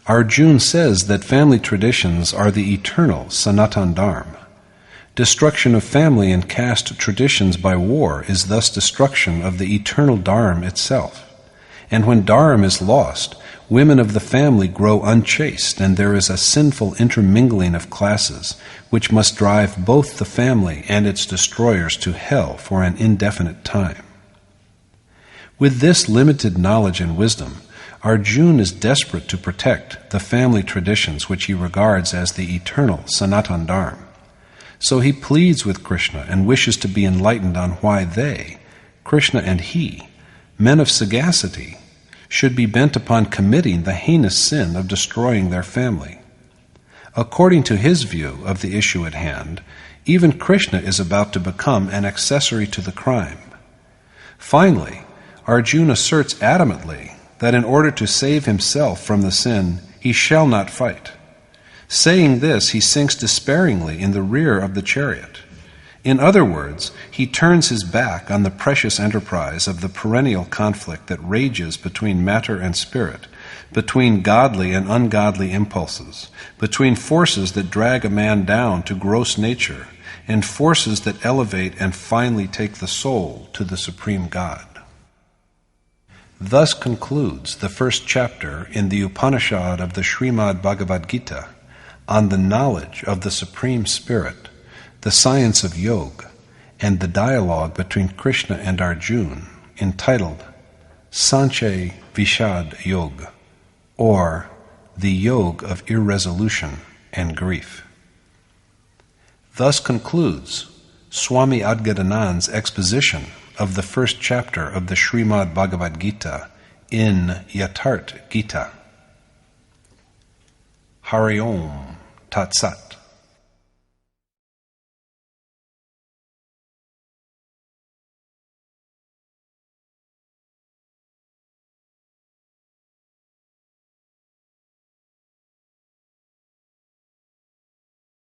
Arjun says that family traditions are the eternal Sanatan Dharma. Destruction of family and caste traditions by war is thus destruction of the eternal Dharma itself. And when Dharma is lost, women of the family grow unchaste, and there is a sinful intermingling of classes, which must drive both the family and its destroyers to hell for an indefinite time. With this limited knowledge and wisdom, Arjun is desperate to protect the family traditions which he regards as the eternal Sanatan Dharma. So he pleads with Krishna and wishes to be enlightened on why they, Krishna and he, men of sagacity, should be bent upon committing the heinous sin of destroying their family. According to his view of the issue at hand, even Krishna is about to become an accessory to the crime. Finally, Arjuna asserts adamantly that in order to save himself from the sin, he shall not fight. Saying this, he sinks despairingly in the rear of the chariot. In other words, he turns his back on the precious enterprise of the perennial conflict that rages between matter and spirit, between godly and ungodly impulses, between forces that drag a man down to gross nature, and forces that elevate and finally take the soul to the Supreme God. Thus concludes the first chapter in the Upanishad of the Srimad Bhagavad Gita on the knowledge of the Supreme Spirit, the science of yoga, and the dialogue between Krishna and Arjun, entitled Sanshay Vishad Yoga, or the Yog of Irresolution and Grief. Thus concludes Swami Adgadanandji's exposition of the first chapter of the Srimad Bhagavad Gita in Yatharth Geeta. Hari Om Tat Sat.